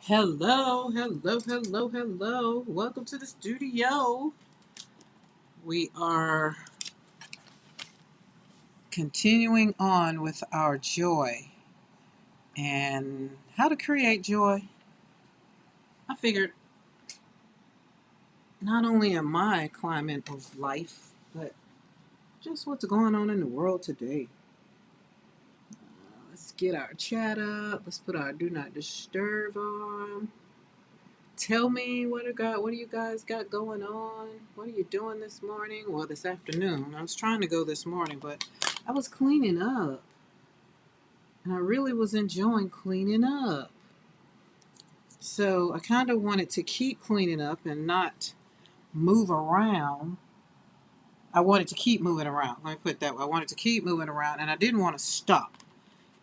Hello, hello, hello, hello. Welcome to the studio. We are continuing on with our joy and how to create joy. I figured not only in my climate of life, but just what's going on in the world today. Let's get our chat up. Let's put our do not disturb on. Tell me what do you guys got going on? What are you doing this morning? Well, this afternoon. I was trying to go this morning, but I was cleaning up. And I really was enjoying cleaning up. So I kind of wanted to keep cleaning up and not move around. I wanted to keep moving around. Let me put it that way. I wanted to keep moving around and I didn't want to stop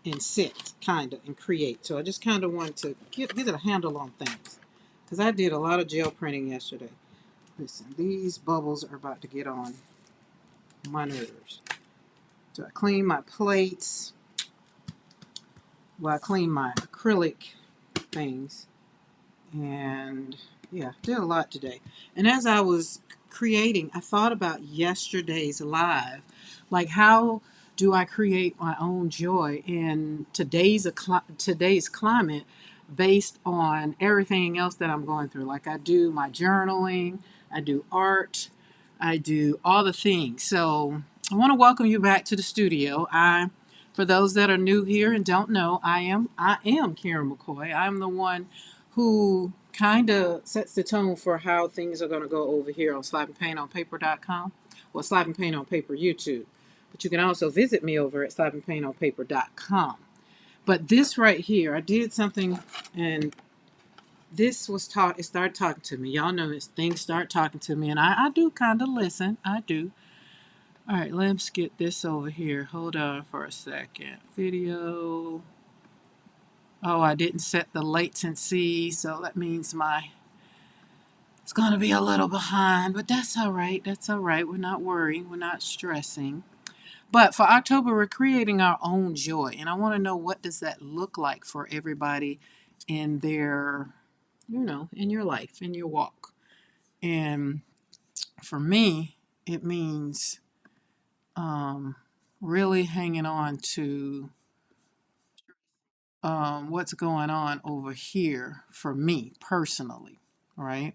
and sit kind of and create. So I just kind of wanted to get a handle on things. Because I did a lot of gel printing yesterday. Listen, these bubbles are about to get on my nerves. So I clean my plates. Well, I clean my acrylic things. And yeah, did a lot today. And as I was creating, I thought about yesterday's live. Like, how do I create my own joy in today's climate based on everything else that I'm going through? Like, I do my journaling, I do art, I do all the things. So I want to welcome you back to the studio. For those that are new here and don't know, I am Karen McKoy. I'm the one who kind of sets the tone for how things are going to go over here on slappingpaintonpaper.com or Slapping Paint on Paper YouTube. But you can also visit me over at slappingpaintonpaper.com. But this right here, I did something, and this was taught. It started talking to me. Y'all know this. Things start talking to me, and I do kind of listen. I do. All right, let's get this over here. Hold on for a second. Video. Oh, I didn't set the latency, so that means it's going to be a little behind, but that's all right. That's all right. We're not worrying. We're not stressing. But for October, we're creating our own joy, and I want to know, what does that look like for everybody in their, in your life, in your walk. And for me, it means really hanging on to what's going on over here for me personally, right?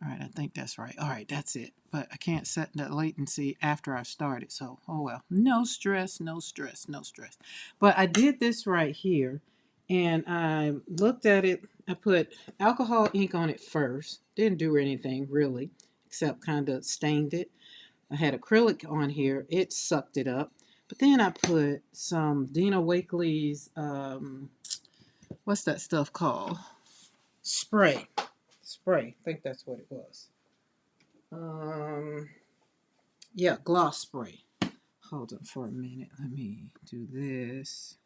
All right, I think that's right. All right, that's it. But I can't set the latency after I've started. So, oh well. No stress, no stress, no stress. But I did this right here and I looked at it. I put alcohol ink on it first. Didn't do anything really, except kind of stained it. I had acrylic on here. It sucked it up. But then I put some Dina Wakley's, what's that stuff called? Spray. Spray. I think that's what it was. Um, yeah, gloss spray. Hold on for a minute. Let me do this.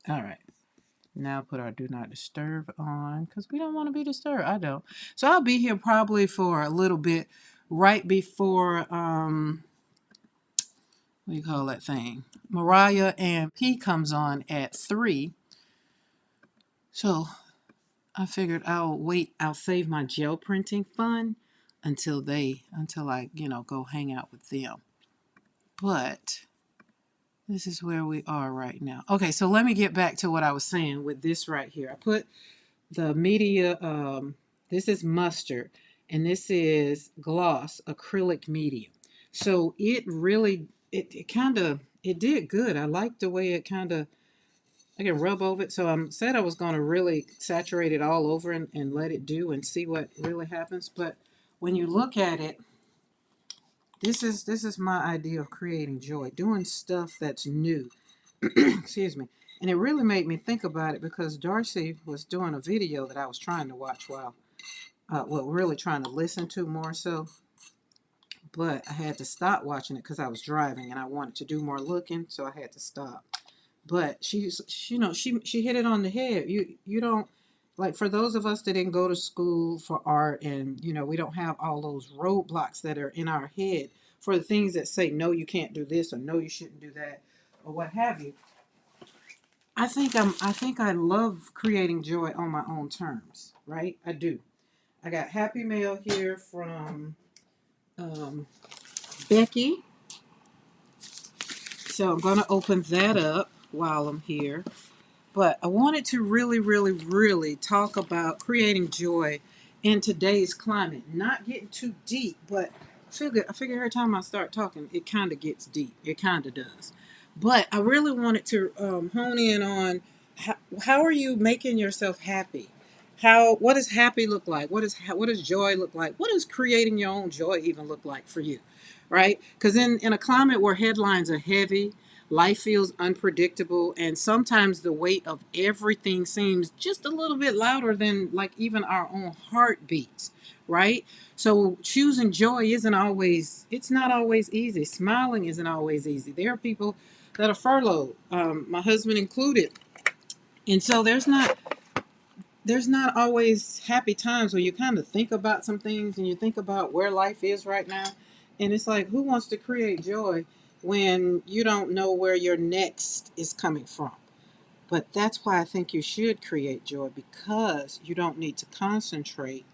All right. Now put our do not disturb on because we don't want to be disturbed. I don't. So I'll be here probably for a little bit right before what do you call that thing? Mariah and P comes on at 3. So I figured I'll save my gel printing fun until I, go hang out with them. But this is where we are right now. Okay, so let me get back to what I was saying with this right here. I put the media, this is mustard, and this is gloss acrylic medium. So it really, it did good. I liked the way it kind of, I can rub over it. So I said I was going to really saturate it all over and let it do and see what really happens. But when you look at it, this is my idea of creating joy, doing stuff that's new. Excuse me. And it really made me think about it because Darcy was doing a video that I was trying to watch really trying to listen to more so. But I had to stop watching it because I was driving and I wanted to do more looking, so I had to stop. But she hit it on the head. You don't, like, for those of us that didn't go to school for art, and we don't have all those roadblocks that are in our head for the things that say no, you can't do this, or no, you shouldn't do that, or what have you. I think I love creating joy on my own terms, right? I do. I got happy mail here from um, Becky, so I'm gonna open that up while I'm here. But I wanted to really, really, really talk about creating joy in today's climate. Not getting too deep, but I figure every time I start talking, it kind of gets deep. It kind of does. But I really wanted to hone in on how are you making yourself happy? What does happy look like? What does joy look like? What does creating your own joy even look like for you? Right? Because in a climate where headlines are heavy, life feels unpredictable, and sometimes the weight of everything seems just a little bit louder than, like, even our own heartbeats, right? So choosing joy it's not always easy. Smiling isn't always easy. There are people that are furloughed, my husband included. And so there's not always happy times where you kind of think about some things and you think about where life is right now. And it's like, who wants to create joy when you don't know where your next is coming from? But that's why I think you should create joy, because you don't need to concentrate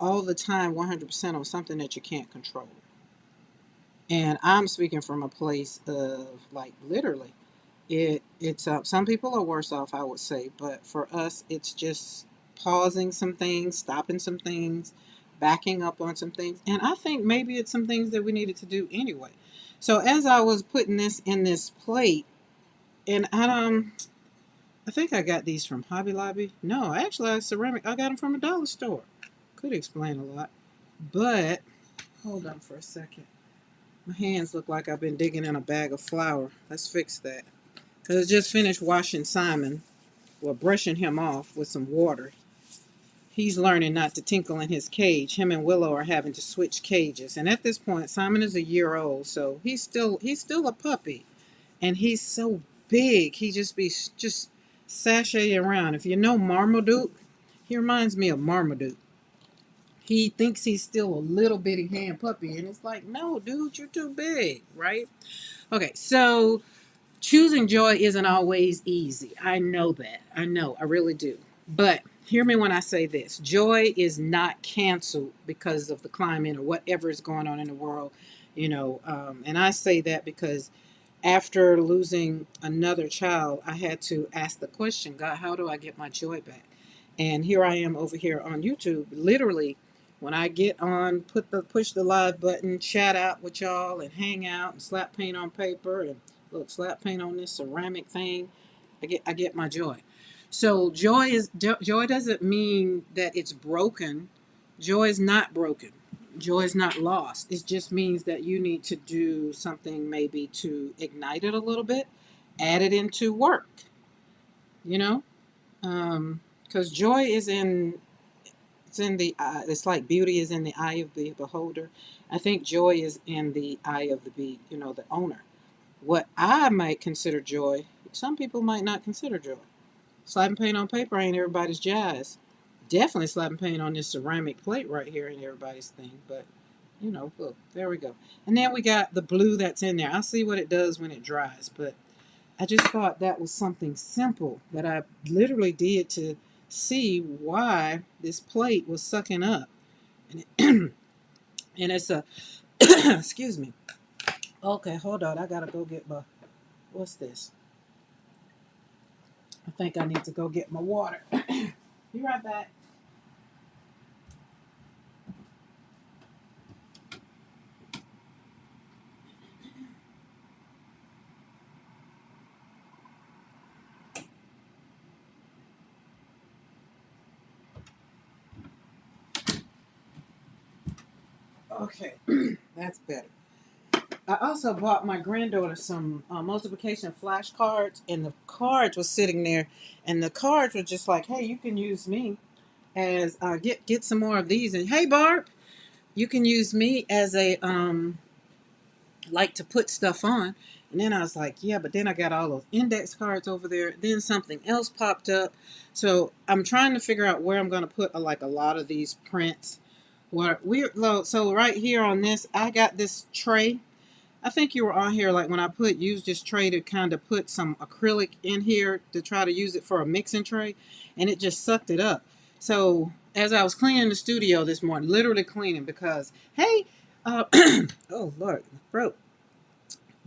all the time 100% on something that you can't control. And I'm speaking from a place of, like, literally it's some people are worse off, I would say, but for us it's just pausing some things, stopping some things, backing up on some things, and I think maybe it's some things that we needed to do anyway. So as I was putting this in this plate, and I think I got these from Hobby Lobby. No, actually, I got them from a dollar store. Could explain a lot, but hold on for a second. My hands look like I've been digging in a bag of flour. Let's fix that. Because I just finished washing Simon, well, brushing him off with some water. He's learning not to tinkle in his cage. Him and Willow are having to switch cages. And at this point, Simon is a year old, so he's still a puppy, and he's so big. He just sashaying around. If you know Marmaduke, he reminds me of Marmaduke. He thinks he's still a little bitty hand puppy, and it's like, no, dude, you're too big, right? Okay, so choosing joy isn't always easy. I know that. I know. I really do. But hear me when I say this: joy is not canceled because of the climate or whatever is going on in the world. And I say that because after losing another child, I had to ask the question, God, how do I get my joy back? And here I am over here on YouTube, literally. When I get on, push the live button, chat out with y'all, and hang out, and slap paint on paper, and look, slap paint on this ceramic thing. I get my joy. So joy doesn't mean that it's broken. Joy is not broken. Joy is not lost. It just means that you need to do something, maybe to ignite it a little bit, add it into work. You know, because joy is in it's in the eye. It's like beauty is in the eye of the beholder. I think joy is in the eye of the owner. What I might consider joy, some people might not consider joy. Slapping paint on paper ain't everybody's jazz. Definitely slapping paint on this ceramic plate right here ain't everybody's thing. But look, there we go. And then we got the blue that's in there. I'll see what it does when it dries. But I just thought that was something simple that I literally did to see why this plate was sucking up. And, and it's a, excuse me. Okay, hold on. I got to go get what's this? I think I need to go get my water. Be right back. Okay, that's better. I also bought my granddaughter some multiplication flashcards, and the cards were sitting there, and the cards were just like, "Hey, you can use me as get some more of these." And hey, Barb, you can use me as a like to put stuff on. And then I was like, yeah, but then I got all those index cards over there. Then something else popped up. So I'm trying to figure out where I'm going to put like a lot of these prints. So right here on this, I got this tray. I think you were on here like when I use this tray to kind of put some acrylic in here to try to use it for a mixing tray, and it just sucked it up. So as I was cleaning the studio this morning, literally cleaning because, hey, oh Lord, bro.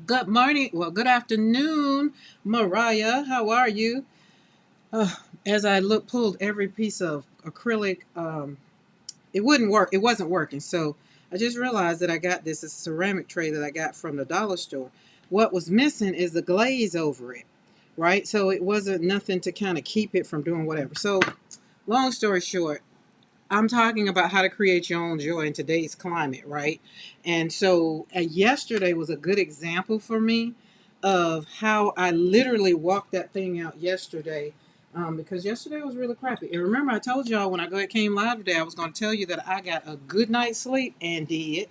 Good morning. Well, good afternoon, Mariah. How are you? Uh, as I pulled every piece of acrylic, it wouldn't work. It wasn't working. So I just realized that I got this ceramic tray that I got from the dollar store. What was missing is the glaze over it, right? So it wasn't nothing to kind of keep it from doing whatever. So long story short, I'm talking about how to create your own joy in today's climate, right? And so yesterday was a good example for me of how I literally walked that thing out yesterday, because yesterday was really crappy. And remember, I told y'all when came live today, I was going to tell you that I got a good night's sleep and did.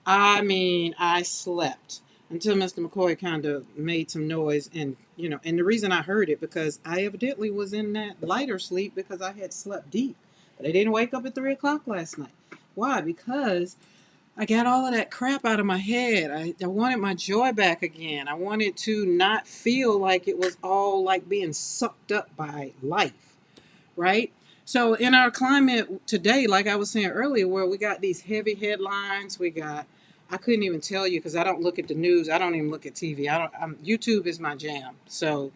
I mean, I slept until Mr. McCoy kind of made some noise, and and the reason I heard it because I evidently was in that lighter sleep because I had slept deep, but I didn't wake up at 3 o'clock last night. Why? Because I got all of that crap out of my head. I wanted my joy back again. I wanted to not feel like it was all like being sucked up by life, right? So in our climate today, like I was saying earlier, where we got these heavy headlines, I couldn't even tell you because I don't look at the news. I don't even look at TV. YouTube is my jam. So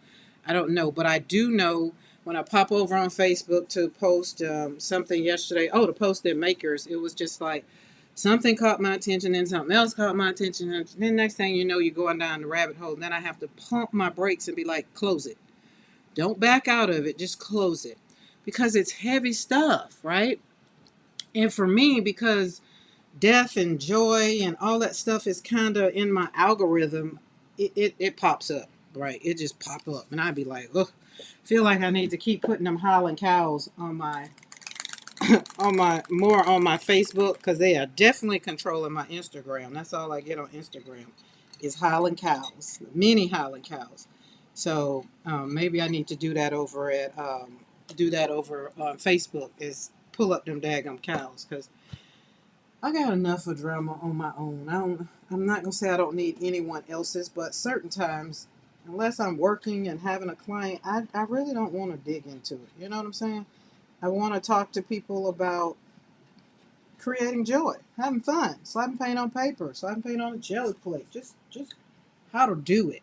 I don't know, but I do know when I pop over on Facebook to post something yesterday. Oh, to post their makers, it was just like something caught my attention, and something else caught my attention, and then next thing you know, you're going down the rabbit hole. And then I have to pump my brakes and be like, close it. Don't back out of it. Just close it. Because it's heavy stuff, right? And for me, because death and joy and all that stuff is kind of in my algorithm, it pops up, right? It just pop up. And I'd be like, ugh, feel like I need to keep putting them howling cows on my on my Facebook because they are definitely controlling my Instagram. That's all I get on Instagram is howling cows, many howling cows. So maybe I need to do that over on Facebook is pull up them daggum cows because I got enough of drama on my own. I'm not gonna say I don't need anyone else's, but certain times, unless I'm working and having a client, I really don't want to dig into it. You know what I'm saying? I want to talk to people about creating joy, having fun, slapping paint on paper, slapping paint on a jelly plate, just how to do it.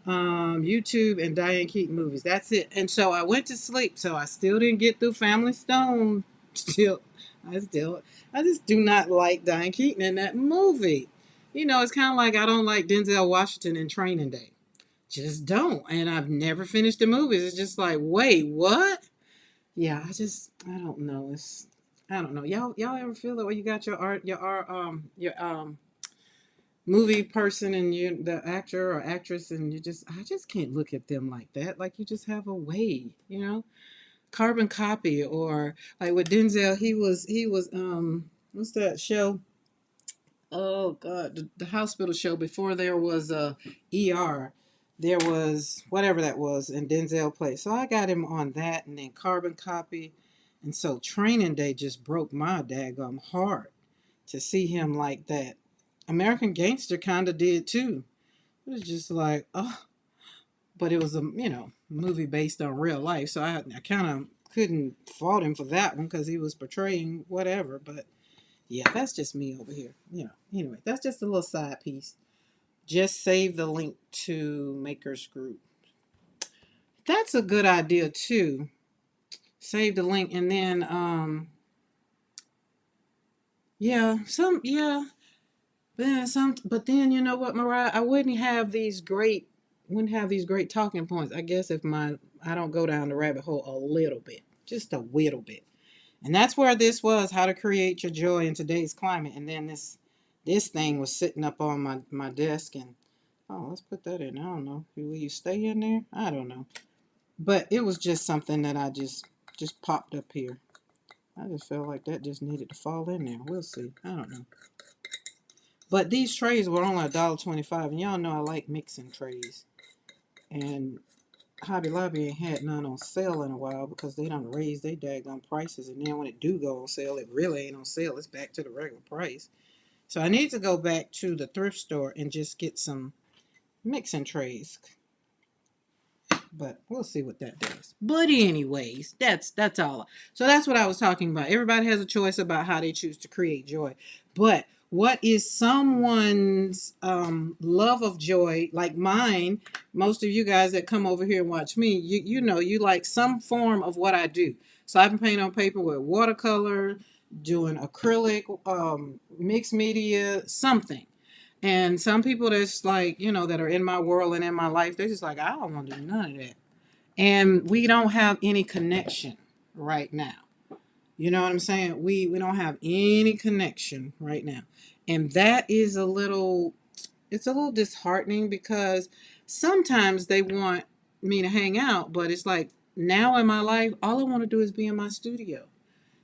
YouTube and Diane Keaton movies. That's it. And so I went to sleep. So I still didn't get through Family Stone. Still, I still, I just do not like Diane Keaton in that movie. It's kind of like I don't like Denzel Washington in Training Day. Just don't. And I've never finished the movies. It's just like, wait, what? Yeah, I don't know. I don't know. Y'all ever feel that way? You got your movie person and you the actor or actress and I just can't look at them like that. Like you just have a way. Carbon Copy or like with Denzel, he was what's that show? Oh God, the hospital show before there was ER. There was whatever that was, and Denzel played. So I got him on that, and then Carbon Copy, and so Training Day just broke my daggum heart to see him like that. American Gangster kind of did too. It was just like, oh, but it was a movie based on real life, so I kind of couldn't fault him for that one because he was portraying whatever. But yeah, that's just me over here. Anyway, that's just a little side piece. Just save the link to Makers Group. That's a good idea too. Save the link and then yeah. But then you know what, Mariah, I wouldn't have these great talking points. I guess if I don't go down the rabbit hole a little bit, just a little bit. And that's where this was, how to create your joy in today's climate. And then this thing was sitting up on my desk and oh, let's put that in. I don't know. Will you stay in there? I don't know. But it was just something that I just popped up here. I just felt like that just needed to fall in there. We'll see. I don't know. But these trays were only $1.25, and y'all know I like mixing trays. And Hobby Lobby ain't had none on sale in a while because they done raised their daggone prices. And then when it do go on sale, it really ain't on sale. It's back to the regular price. So I need to go back to the thrift store and just get some mixing trays. But we'll see what that does. But anyways, that's all. So that's what I was talking about. Everybody has a choice about how they choose to create joy. But what is someone's love of joy, like mine? Most of you guys that come over here and watch me, you know you like some form of what I do. So I've been painting on paper with watercolor, doing acrylic, mixed media, something. And some people that's like, that are in my world and in my life, they're just like, I don't want to do none of that. And we don't have any connection right now. You know what I'm saying? We don't have any connection right now. And that is it's a little disheartening because sometimes they want me to hang out, but it's like now in my life, all I want to do is be in my studio.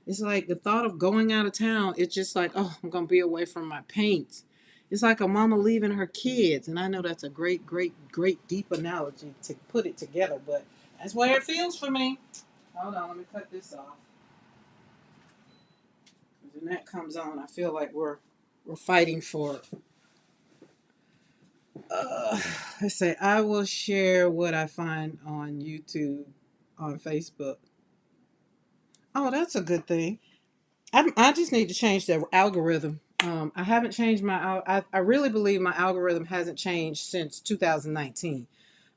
It's like the thought of going out of town, it's just like, oh, I'm going to be away from my paints. It's like a mama leaving her kids. And I know that's a great, great, great deep analogy to put it together, but that's where it feels for me. Hold on, let me cut this off. When that comes on, I feel like we're fighting for. Let's say I will share what I find on YouTube, on Facebook. Oh, that's a good thing. I just need to change the algorithm. I haven't changed I really believe my algorithm hasn't changed since 2019.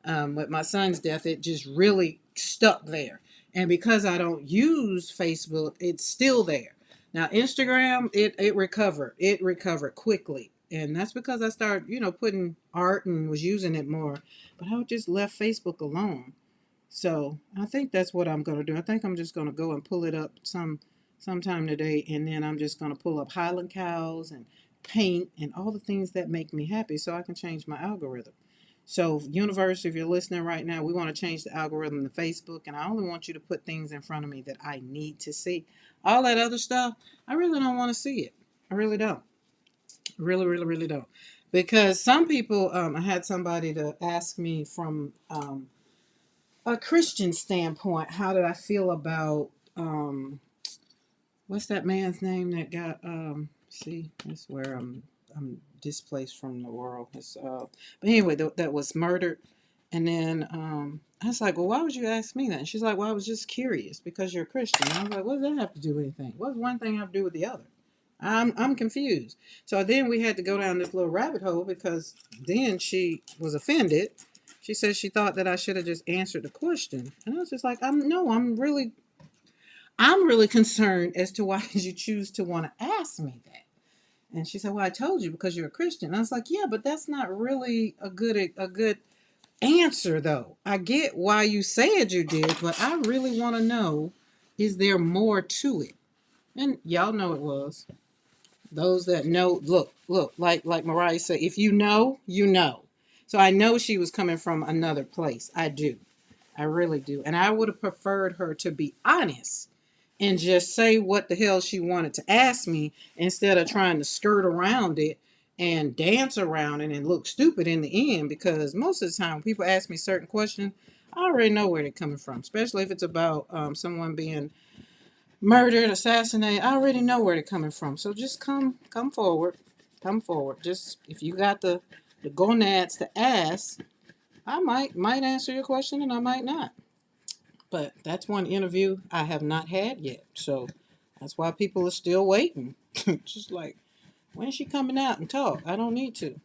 With my son's death, it just really stuck there. And because I don't use Facebook, it's still there. Now, Instagram, it recovered. It recovered quickly. And that's because I started, putting art and was using it more. But I just left Facebook alone. So I think that's what I'm going to do. I think I'm just going to go and pull it up sometime today, and then I'm just going to pull up Highland Cows and paint and all the things that make me happy, so I can change my algorithm. So universe, if you're listening right now, we want to change the algorithm to Facebook, and I only want you to put things in front of me that I need to see. All that other stuff, I really don't want to see it. I really don't. Really, really, really don't. Because some people, I had somebody to ask me from a Christian standpoint, how did I feel about what's that man's name that got see, that's where I'm displaced from the world. It's but anyway, that was murdered. And then I was like, well, why would you ask me that? And she's like, well, I was just curious because you're a Christian. And I was like, what does that have to do with anything? What does one thing have to do with the other? I'm confused. So then we had to go down this little rabbit hole because then she was offended. She said she thought that I should have just answered the question. And I was just like, I'm really concerned as to why did you choose to want to ask me that. And she said, well, I told you because you're a Christian. And I was like, yeah, but that's not really a good answer though. I get why you said you did, but I really want to know, is there more to it? And y'all know it was. Those that know, look, like Mariah said, if you know, you know. So I know she was coming from another place. I do. I really do. And I would have preferred her to be honest and just say what the hell she wanted to ask me instead of trying to skirt around it and dance around it and look stupid in the end. Because most of the time, when people ask me certain questions, I already know where they're coming from, especially if it's about someone being murdered, assassinated. I already know where they're coming from. So just come forward. Come forward. Just if you got the gonads to ask, I might answer your question and I might not. But that's one interview I have not had yet. So that's why people are still waiting. Just like, when's she coming out and talk? I don't need to.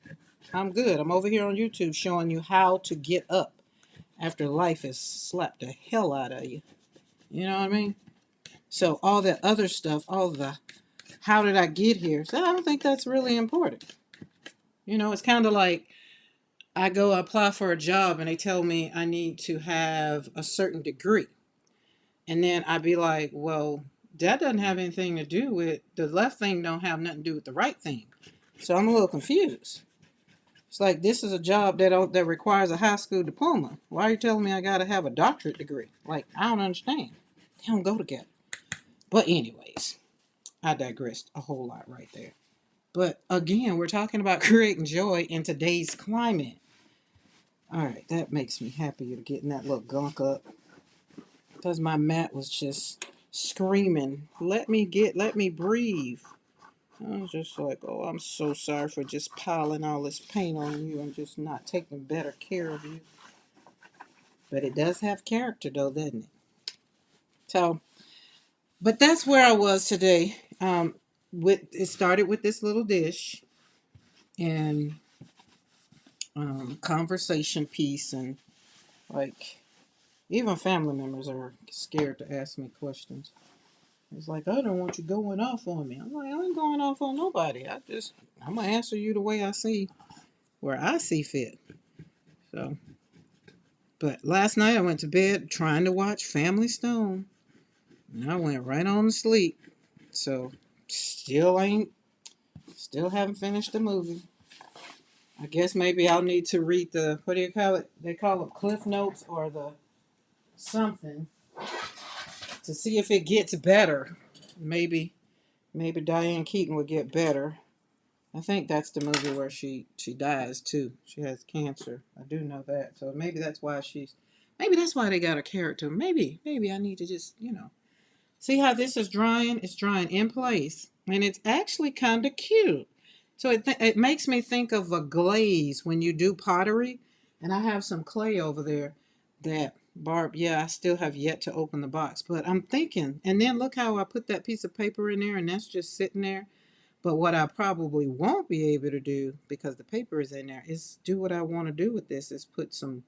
I'm good. I'm over here on YouTube showing you how to get up after life has slapped the hell out of you. You know what I mean? So all that other stuff, all the how did I get here? So I don't think that's really important. It's kind of like I go apply for a job and they tell me I need to have a certain degree. And then I'd be like, well, that doesn't have anything to do with the left thing, don't have nothing to do with the right thing. So I'm a little confused. It's like this is a job that requires a high school diploma. Why are you telling me I got to have a doctorate degree? Like, I don't understand. They don't go together. But anyways, I digressed a whole lot right there. But again, we're talking about creating joy in today's climate. All right, that makes me happy to getting that little gunk up because my mat was just screaming, let me breathe. I was just like, oh, I'm so sorry for just piling all this paint on you and just not taking better care of you. But it does have character though, doesn't it? So, but that's where I was today. With it started with this little dish and conversation piece, and like even family members are scared to ask me questions. It's like, I don't want you going off on me. I'm like, I ain't going off on nobody. I'm gonna answer you the way I see, where I see fit. So, but last night I went to bed trying to watch Family Stone, and I went right on to sleep. So, still haven't finished the movie. I guess maybe I'll need to read the, what do you call it? They call it Cliff Notes or the something to see if it gets better. Maybe Diane Keaton would get better. I think that's the movie where she dies too. She has cancer. I do know that. So maybe that's why they got a character. Maybe I need to just, see how this is drying? It's drying in place, and it's actually kind of cute. So it makes me think of a glaze when you do pottery, and I have some clay over there that Barb. Yeah, I still have yet to open the box, but I'm thinking. And then look how I put that piece of paper in there, and that's just sitting there. But what I probably won't be able to do because the paper is in there is do what I want to do with this. Is put some,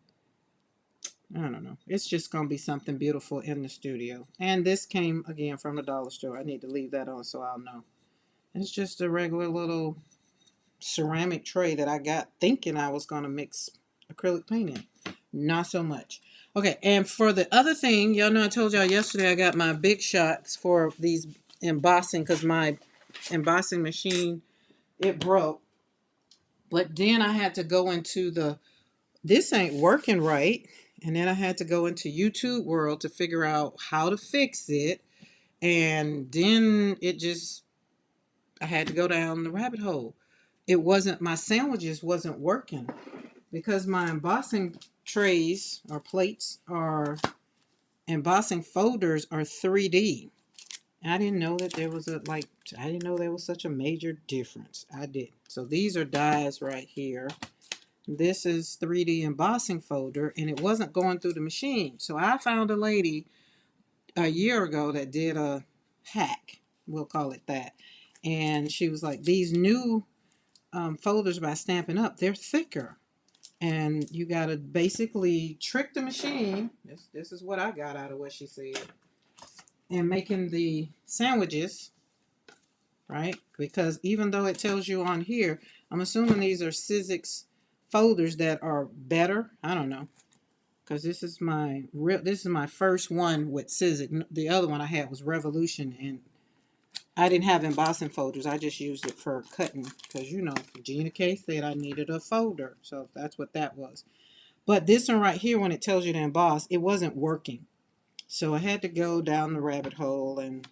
I don't know. It's just going to be something beautiful in the studio. And this came again from the dollar store. I need to leave that on so I'll know. It's just a regular little ceramic tray that I got thinking I was going to mix acrylic paint in. Not so much. Okay, and for the other thing, y'all know I told y'all yesterday I got my big shots for these embossing because my embossing machine, it broke. But then I had to go into this ain't working right. And then I had to go into YouTube world to figure out how to fix it. And then I had to go down the rabbit hole. My sandwiches wasn't working because my embossing trays or plates are embossing folders are 3D. I didn't know that I didn't know there was such a major difference. I did. So these are dies right here. This is 3D embossing folder, and it wasn't going through the machine. So I found a lady a year ago that did a hack, we'll call it that. And she was like, these new folders by Stampin' Up, they're thicker. And you got to basically trick the machine. This is what I got out of what she said. And making the sandwiches, right? Because even though it tells you on here, I'm assuming these are Sizzix folders that are better. I don't know. Because this is my first one with Sizzix. The other one I had was Revolution, and I didn't have embossing folders. I just used it for cutting because Gina K said I needed a folder, so that's what that was. But this one right here, when it tells you to emboss, it wasn't working. So I had to go down the rabbit hole, and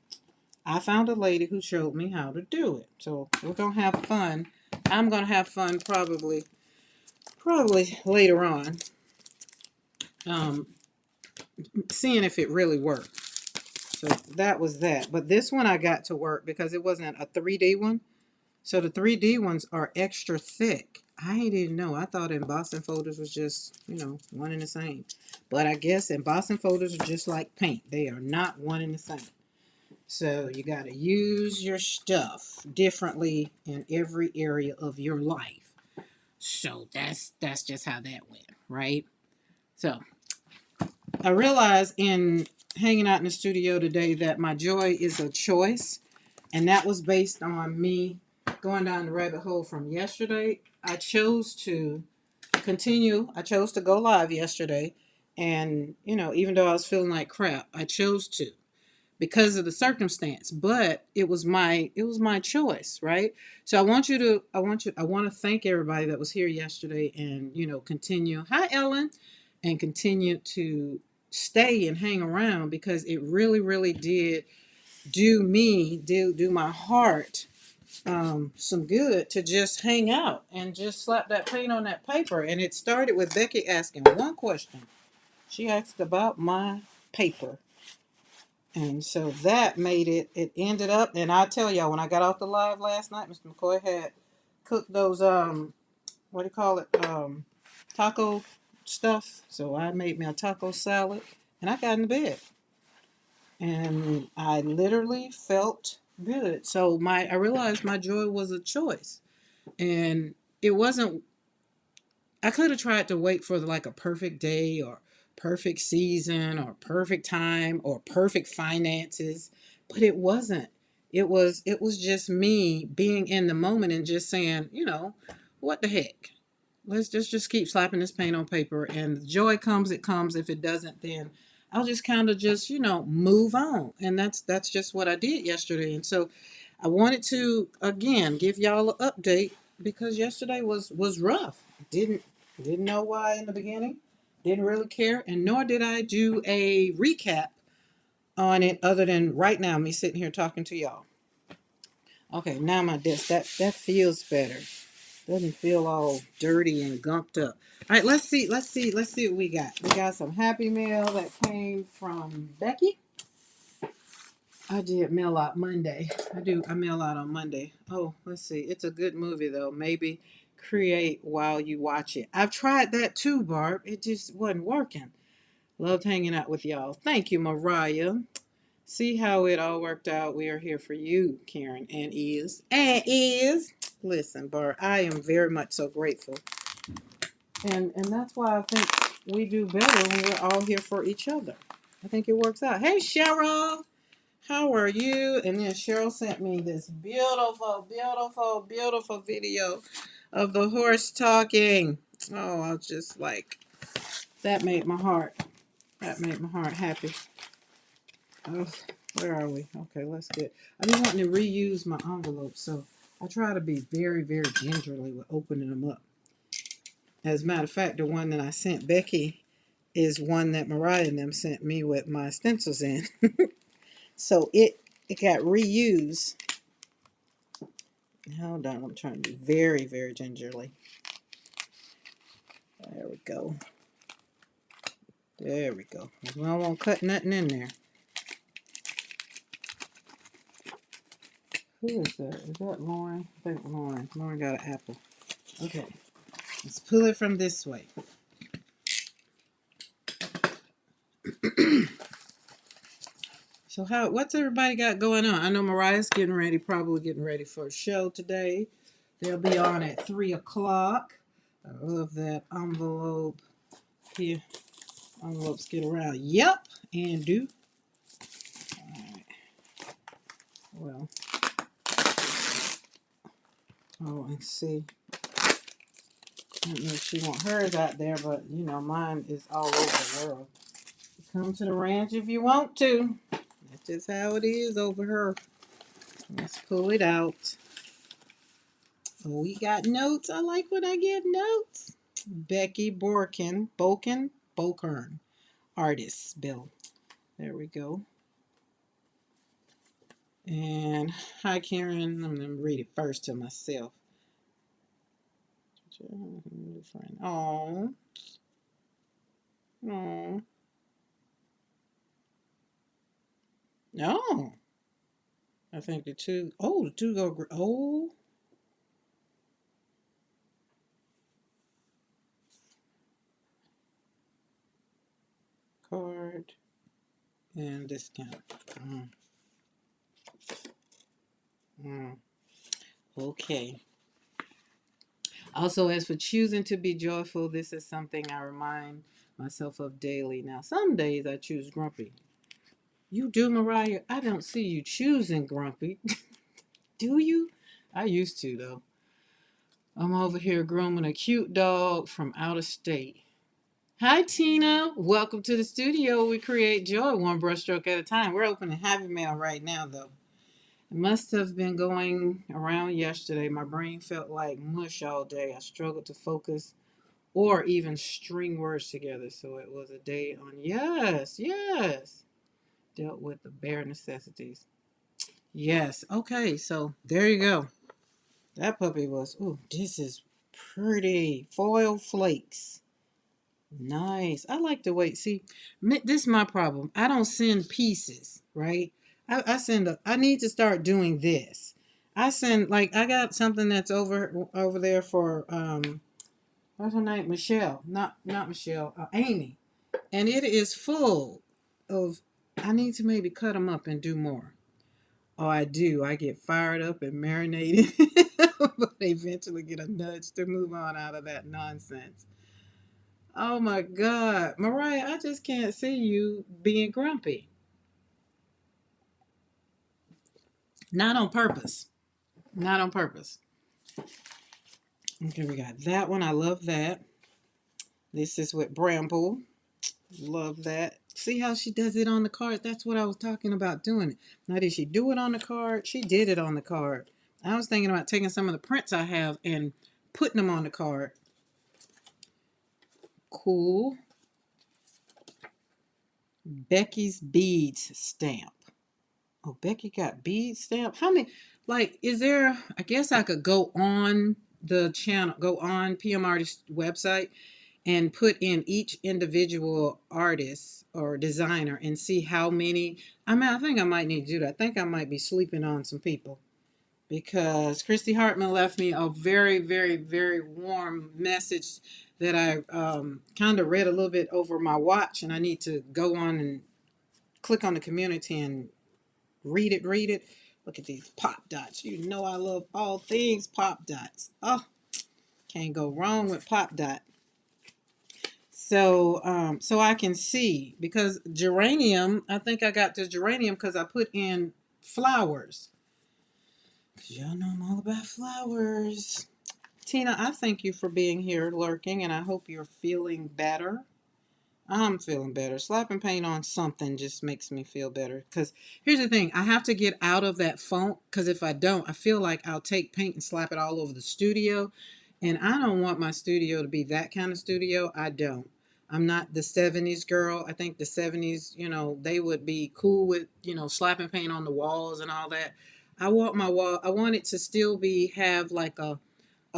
I found a lady who showed me how to do it. So we're gonna have fun. I'm gonna have fun probably later on, um, seeing if it really worked. So that was that. But this one I got to work because it wasn't a 3D one. So the 3D ones are extra thick. I didn't know. I thought embossing folders was just, one and the same. But I guess embossing folders are just like paint. They are not one and the same. So you got to use your stuff differently in every area of your life. So that's just how that went, right? So I realized in hanging out in the studio today that my joy is a choice, and that was based on me going down the rabbit hole from yesterday. I chose to continue. I chose to go live yesterday, and even though I was feeling like crap, I chose to because of the circumstance. But it was my choice, right? So I want to thank everybody that was here yesterday, and continue. Hi, Ellen, and continue to stay and hang around because it really, really did do my heart some good to just hang out and just slap that paint on that paper. And it started with Becky asking one question. She asked about my paper. And so that made it, it ended up, and I tell y'all, when I got off the live last night, Mr. McCoy had cooked those, what do you call it, taco stuff. So I made me a taco salad, and I got in bed. And I literally felt good. So I realized my joy was a choice. And it wasn't, I could have tried to wait for like a perfect day or perfect season or perfect time or perfect finances, but it wasn't. It was just me being in the moment and just saying, what the heck? Let's just keep slapping this paint on paper, and the joy comes, it comes. If it doesn't, then I'll just kind of just, move on. And that's just what I did yesterday. And so I wanted to again give y'all an update because yesterday was rough. Didn't know why in the beginning. Didn't really care, and nor did I do a recap on it other than right now me sitting here talking to y'all. Okay, now my desk that feels better. Doesn't feel all dirty and gunked up. All right, let's see what we got. We got some Happy Mail that came from Becky. I did mail out Monday. I mail out on Monday. Oh, let's see. It's a good movie though. Maybe create while you watch it. I've tried that too, Barb. It just wasn't working. Loved hanging out with y'all. Thank you, Mariah. See how it all worked out. We are here for you, Karen and Is. And Is. Listen, Barb, I am very much so grateful. And that's why I think we do better when we're all here for each other. I think it works out. Hey, Cheryl. How are you? And then Cheryl sent me this beautiful, beautiful, beautiful video of the horse talking. Oh, I was just like, that made my heart happy. Oh, where are we? Okay, let's get, I've been wanting to reuse my envelopes, so I try to be very, very gingerly with opening them up. As a matter of fact, the one that I sent Becky is one that Mariah and them sent me with my stencils in. So it got reused. Hold on, I'm trying to be very, very gingerly. There we go. There we go. I won't cut nothing in there. Who is that? Is that Lauren? I think Lauren. Lauren got an apple. Okay. Let's pull it from this way. So what's everybody got going on? I know Mariah's probably getting ready for a show today. They'll be on at 3 o'clock. I love that envelope here. Envelopes get around. Yep, and do. All right. Well, oh, and see. I don't know if she want hers out there, but mine is all over the world. Come to the ranch if you want to. That's just how it is over here. Let's pull it out. Oh, we got notes. I like when I get notes. Becky Bokern, artist, Bill. There we go. And hi, Karen. I'm going to read it first to myself. Oh. Oh. No. I think the two go, oh. Card and discount. Okay. Also, as for choosing to be joyful, this is something I remind myself of daily. Now, some days I choose grumpy. You do, Mariah? I don't see you choosing grumpy. Do you? I used to, though. I'm over here grooming a cute dog from out of state. Hi, Tina. Welcome to the studio. We create joy one brushstroke at a time. We're opening Happy Mail right now, though. It must have been going around yesterday. My brain felt like mush all day. I struggled to focus or even string words together. So it was a day on, yes, dealt with the bare necessities. Yes, okay, so there you go. That puppy was, ooh, this is pretty. Foil flakes. Nice. I like the way, see, this is my problem. I don't send pieces, right? I need to start doing this. I send, like, I got something that's over there for, what's her name? Michelle. Not Michelle, Amy. And it is full of, I need to maybe cut them up and do more. Oh, I do. I get fired up and marinated, but eventually get a nudge to move on out of that nonsense. Oh my God. Mariah, I just can't see you being grumpy. Not on purpose. Not on purpose. Okay, we got that one. I love that. This is with Bramble. Love that. See how she does it on the card? That's what I was talking about doing it. Now, did she do it on the card? She did it on the card. I was thinking about taking some of the prints I have and putting them on the card. Cool. Becky's beads stamp. Oh, Becky got bead stamp. How many? Like, is there? I guess I could go on the channel, go on PM Artist website, and put in each individual artist or designer and see how many. I mean, I think I might need to do that. I think I might be sleeping on some people because Christy Hartman left me a very, very, very warm message that I kind of read a little bit over my watch, and I need to go on and click on the community and read it, read it. Look at these pop dots. You know I love all things pop dots. Oh, can't go wrong with pop dot. So I can see because geranium. I think I got the geranium because I put in flowers. Cause y'all know I'm all about flowers. Tina, I thank you for being here lurking, and I hope you're feeling better. I'm feeling better. Slapping paint on something just makes me feel better. Because here's the thing. I have to get out of that funk. Because if I don't, I feel like I'll take paint and slap it all over the studio. And I don't want my studio to be that kind of studio. I don't. I'm not the 70s girl. I think the 70s, they would be cool with, slapping paint on the walls and all that. I want my wall. I want it to still have like a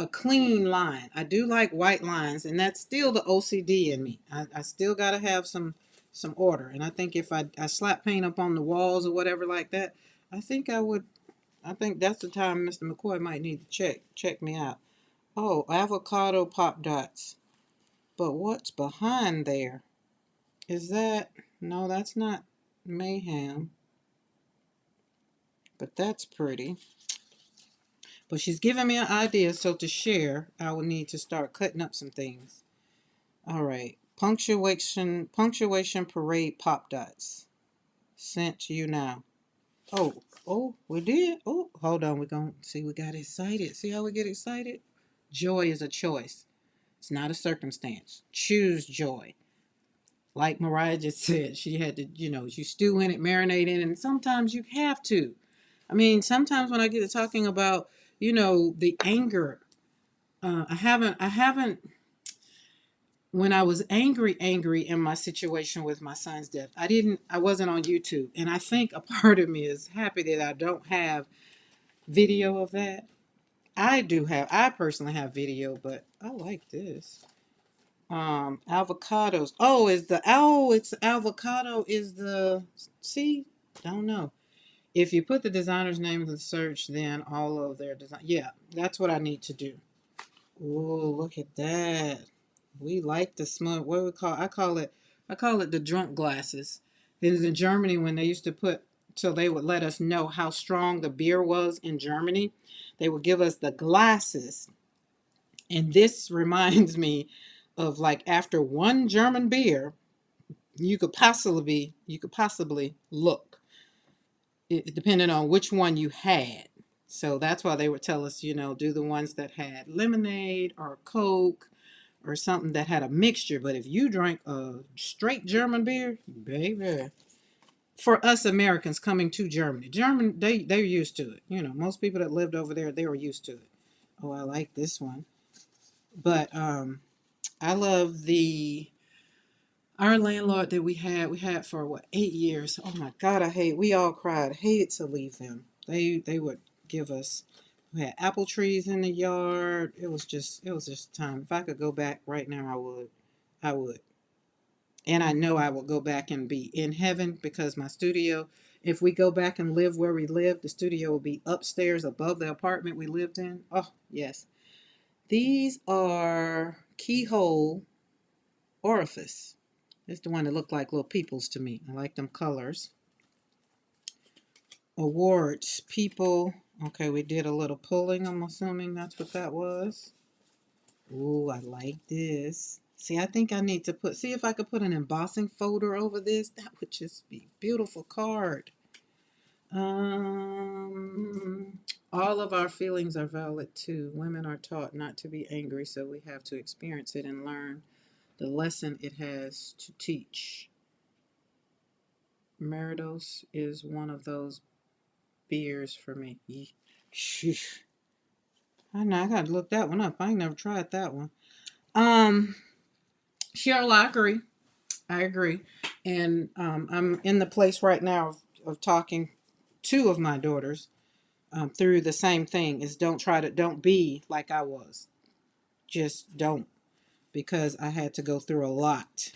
clean line. I do like white lines, and that's still the OCD in me. I still got to have some order. And I think if I slap paint up on the walls or whatever like that, I think I would. I think that's the time Mr. McCoy might need to check me out. Oh, avocado pop dots. But what's behind there? Is that no? That's not mayhem. But that's pretty. But she's giving me an idea, so to share, I will need to start cutting up some things. All right. Punctuation parade pop dots. Sent to you now. Oh, we did. Oh, hold on. We're going to see. We got excited. See how we get excited? Joy is a choice. It's not a circumstance. Choose joy. Like Mariah just said, she had to, you stew in it, marinate in it, and sometimes you have to. I mean, sometimes when I get to talking about, the anger, I haven't when I was angry in my situation with my son's death, I wasn't on YouTube. And I think a part of me is happy that I don't have video of that. I personally have video, but I like this. Avocados. It's avocado is the, see, don't know. If you put the designer's name in the search, then all of their design. Yeah, that's what I need to do. Oh, look at that. We like the smug. What do we call? I call it the drunk glasses. It is in Germany when they used to put, so they would let us know how strong the beer was in Germany. They would give us the glasses, and this reminds me of like after one German beer, you could possibly look, depending on which one you had. So that's why they would tell us, do the ones that had lemonade or Coke or something that had a mixture. But if you drank a straight German beer, baby, for us Americans coming to Germany, they're used to it. Most people that lived over there, they were used to it. Oh, I like this one. But I love our landlord that we had for what, 8 years. Oh my God, we all cried. Hated to leave them. They would give us We had apple trees in the yard. It was just time. If I could go back right now, I would. I would. And I know I will go back and be in heaven because my studio, if we go back and live where we live, the studio will be upstairs above the apartment we lived in. Oh, yes. These are keyhole orifice. It's the one that look like little peoples to me. I like them colors. Awards, people. Okay, we did a little pulling. I'm assuming that's what that was. Ooh, I like this. See, I think I need to see if I could put an embossing folder over this. That would just be a beautiful card. All of our feelings are valid too. Women are taught not to be angry, so we have to experience it and learn the lesson it has to teach. Meridos is one of those beers for me. Sheesh. I know I gotta look that one up. I ain't never tried that one. Um, Cheryl, I agree. I agree. And I'm in the place right now of talking two of my daughters through the same thing is don't be like I was. Just don't, because I had to go through a lot.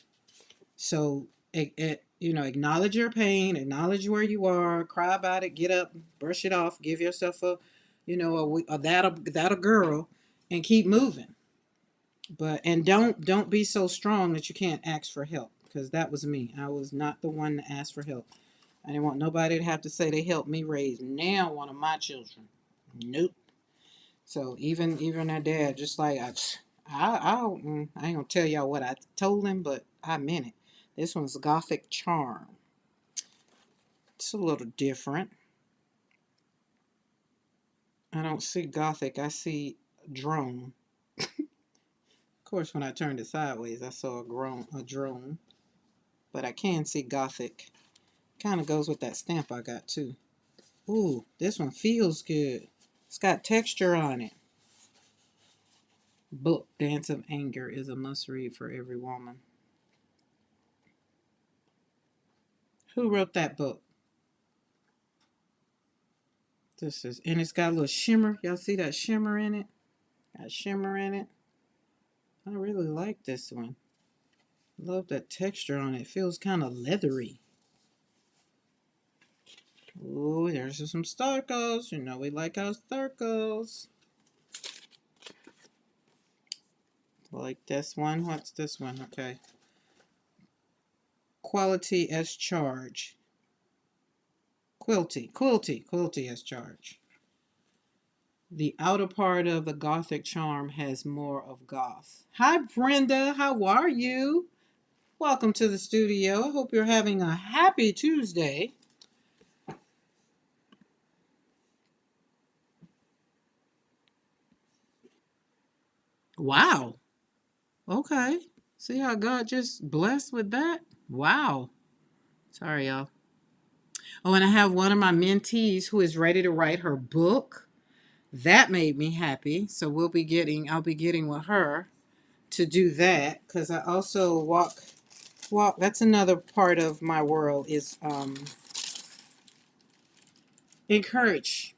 So, acknowledge your pain, acknowledge where you are, cry about it, get up, brush it off, give yourself that a girl, and keep moving. And don't be so strong that you can't ask for help, because that was me. I was not the one to ask for help. I didn't want nobody to have to say they helped me raise now one of my children. Nope. So even our dad, just like I ain't gonna tell y'all what I told him, but I meant it. This one's Gothic Charm. It's a little different. I don't see Gothic. I see drone. Of course, when I turned it sideways, I saw a drone. But I can see Gothic. Kind of goes with that stamp I got too. Ooh, this one feels good. It's got texture on it. Book Dance of Anger is a must read for every woman. Who wrote that book? And it's got a little shimmer. Y'all see that shimmer in it? Got shimmer in it. I really like this one. Love that texture on it. It feels kind of leathery. Ooh, there's some Starkos. You know we like our Starkos. Like this one. What's this one? Okay. Quality as charge. Quilty as charge. The outer part of the Gothic charm has more of goth. Hi, Brenda. How are you? Welcome to the studio. I hope you're having a happy Tuesday. Wow. Okay. See how God just blessed with that? Wow. Sorry, y'all. Oh, and I have one of my mentees who is ready to write her book. That made me happy. So I'll be getting with her to do that, because I also walk. That's another part of my world is encourage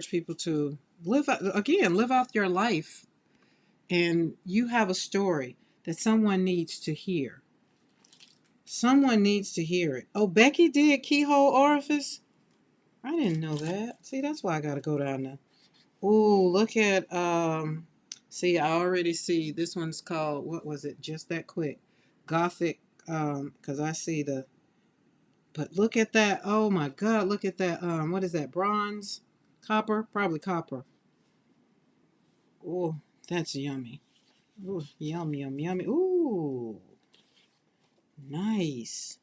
people to live out your life, and you have a story that someone needs to hear. Someone needs to hear it. Oh, Becky did keyhole orifice. I didn't know that. See, that's why I gotta go down there. Ooh, look at see, I already see this one's called, what was it? Just that quick. Gothic, because I see but look at that. Oh my God, look at that. What is that? Bronze? Copper? Probably copper. Ooh, that's yummy. Ooh, yum, yum, yummy. Ooh, nice.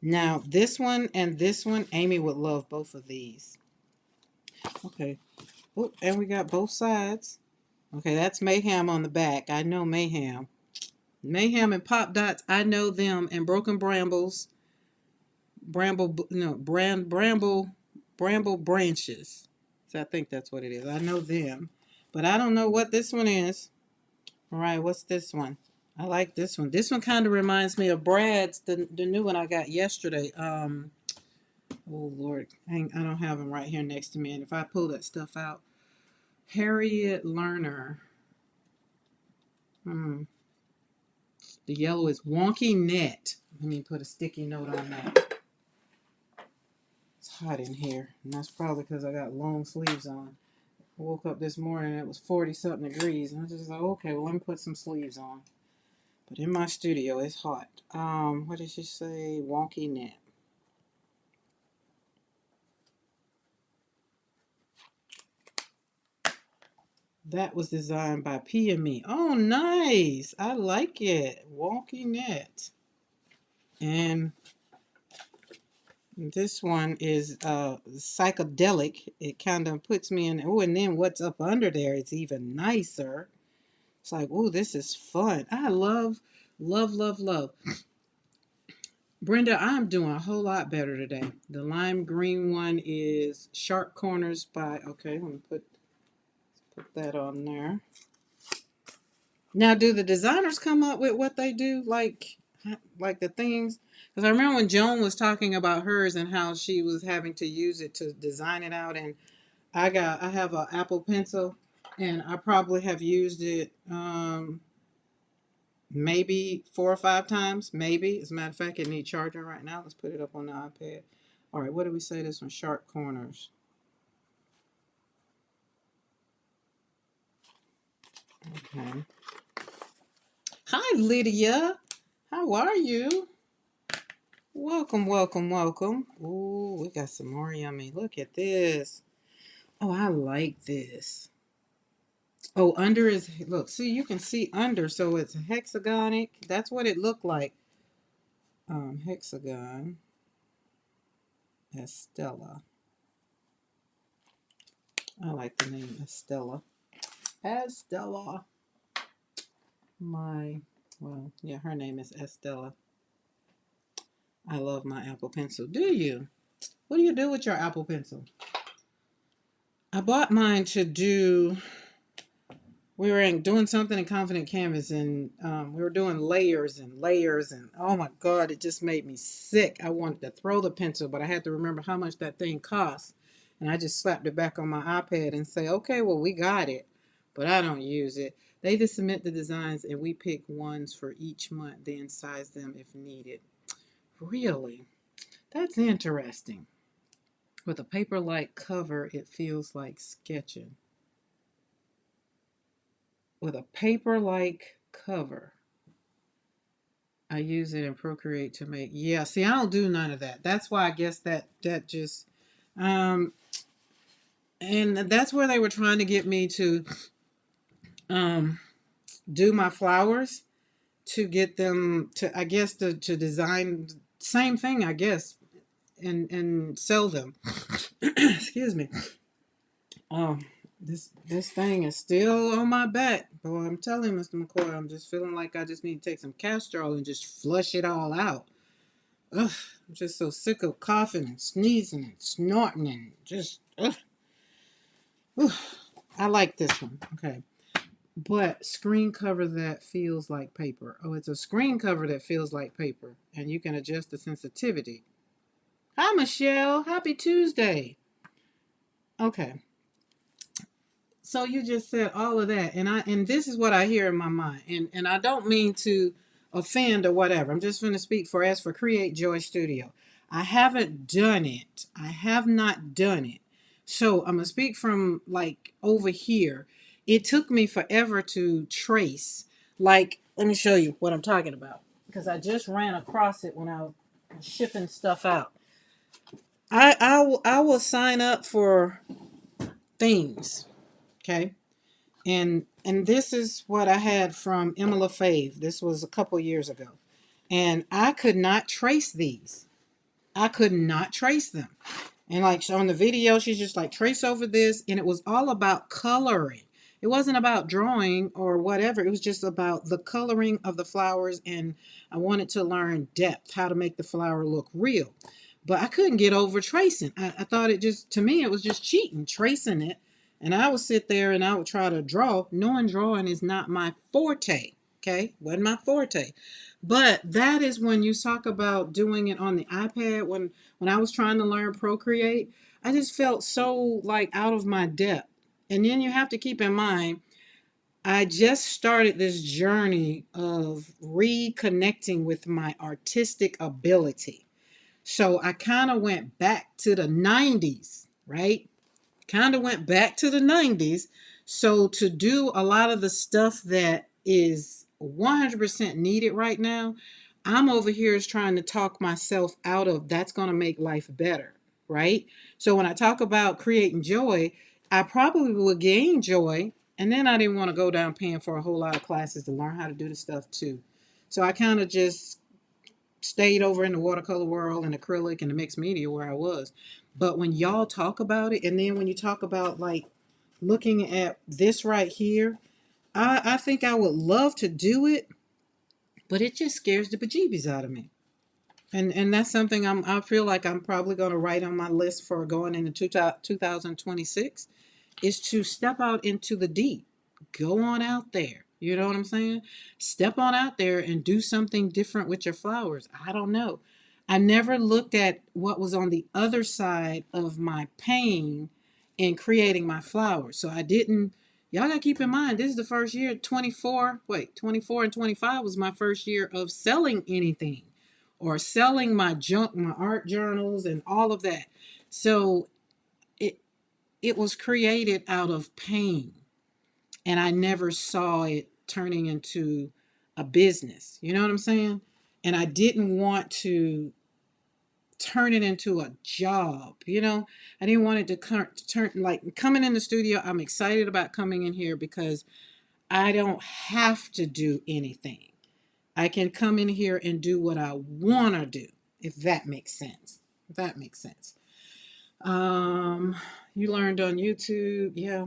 Now, this one, Amy would love both of these. Okay. Oh, and we got both sides. Okay, that's Mayhem on the back. I know Mayhem. Mayhem and Pop Dots, I know them. And Broken Brambles, Bramble Branches. So I think that's what it is. I know them. But I don't know what this one is. All right, what's this one? I like this one. This one kind of reminds me of Brad's, the new one I got yesterday. Oh Lord, I don't have them right here next to me. And if I pull that stuff out, Harriet Lerner. The yellow is Wonky Net. Let me put a sticky note on that. It's hot in here, and that's probably because I got long sleeves on. I woke up this morning and it was 40 something degrees, and I was just like, okay, well, let me put some sleeves on. But in my studio, it's hot. What did she say? Wonky Net. That was designed by PME. Oh, nice. I like it. Wonky Net. And this one is psychedelic. It kind of puts me in. Oh, and then what's up under there is even nicer. It's like, oh, this is fun. I love, love, love, love. Brenda, I'm doing a whole lot better today. The lime green one is Sharp Corners by, okay, let me put that on there. Now, do the designers come up with what they do, like the things? Because I remember when Joan was talking about hers and how she was having to use it to design it out, and I have an Apple Pencil, and I probably have used it maybe 4 or 5 times, maybe. As a matter of fact, it needs charging right now. Let's put it up on the iPad. All right, what do we say this one? Sharp Corners. Okay. Hi, Lydia. How are you? Welcome, welcome, welcome. Ooh, we got some more yummy. Look at this. Oh, I like this. Oh, under is, look, see, you can see under, so it's hexagonic. That's what it looked like. Hexagon. Estella. I like the name Estella. Estella. Well, yeah, her name is Estella. I love my Apple Pencil. Do you? What do you do with your Apple Pencil? I bought mine to do, we were doing something in Confident Canvas, and we were doing layers and layers, and oh my God, it just made me sick. I wanted to throw the pencil, but I had to remember how much that thing cost. And I just slapped it back on my iPad and say, okay, well, we got it, but I don't use it. They just submit the designs, and we pick ones for each month, then size them if needed. Really? That's interesting. With a paper-like cover, it feels like sketching. With a paper-like cover, I use it in Procreate to make, yeah, see, I don't do none of that. That's why I guess that just, and that's where they were trying to get me to do my flowers, to get them to, I guess, to design, same thing, I guess, and sell them. Excuse me. This thing is still on my back. Boy, I'm telling you, Mr. McCoy, I'm just feeling like I just need to take some castor oil and just flush it all out. Ugh, I'm just so sick of coughing and sneezing and snorting and just, ugh. I like this one. Okay. But screen cover that feels like paper. Oh, it's a screen cover that feels like paper. And you can adjust the sensitivity. Hi, Michelle. Happy Tuesday. Okay. So you just said all of that, and this is what I hear in my mind, and I don't mean to offend or whatever. I'm just going to speak for, as for Create Joy Studio. I haven't done it. I have not done it. So I'm gonna speak from like over here. It took me forever to trace. Like, let me show you what I'm talking about, because I just ran across it when I was shipping stuff out. I will sign up for things. Okay. And this is what I had from Emma LaFave. This was a couple years ago. And I could not trace these. I could not trace them. And like on the video, she's just like, trace over this. And it was all about coloring. It wasn't about drawing or whatever. It was just about the coloring of the flowers. And I wanted to learn depth, how to make the flower look real. But I couldn't get over tracing. I thought it just, to me, it was just cheating, tracing it. And I would sit there and I would try to draw, knowing drawing is not my forte. Okay, wasn't my forte. But that is when you talk about doing it on the iPad. When I was trying to learn Procreate, I just felt so like out of my depth. And then you have to keep in mind, I just started this journey of reconnecting with my artistic ability. So I kind of went back to the 90s, right? Kind of went back to the 90s. So to do a lot of the stuff that is 100% needed right now, I'm over here is trying to talk myself out of that's going to make life better, right? So when I talk about creating joy, I probably will gain joy. And then I didn't want to go down paying for a whole lot of classes to learn how to do the stuff too. So I kind of just stayed over in the watercolor world and acrylic and the mixed media where I was. But when y'all talk about it, and then when you talk about like looking at this right here, I think I would love to do it, but it just scares the bejeebies out of me. And that's something I feel like I'm probably going to write on my list for going into 2026 is to step out into the deep. Go on out there. You know what I'm saying? Step on out there and do something different with your flowers. I don't know. I never looked at what was on the other side of my pain in creating my flowers. So I didn't. Y'all got to keep in mind, this is the first year, 24 and 25 was my first year of selling anything or selling my junk, my art journals, and all of that. So it, it was created out of pain, and I never saw it turning into a business. You know what I'm saying? And I didn't want to turn it into a job. I didn't want it to turn like coming in the studio. I'm excited about coming in here because I don't have to do anything. I can come in here and do what I want to do, if that makes sense. If that makes sense. Um, you learned on YouTube, yeah.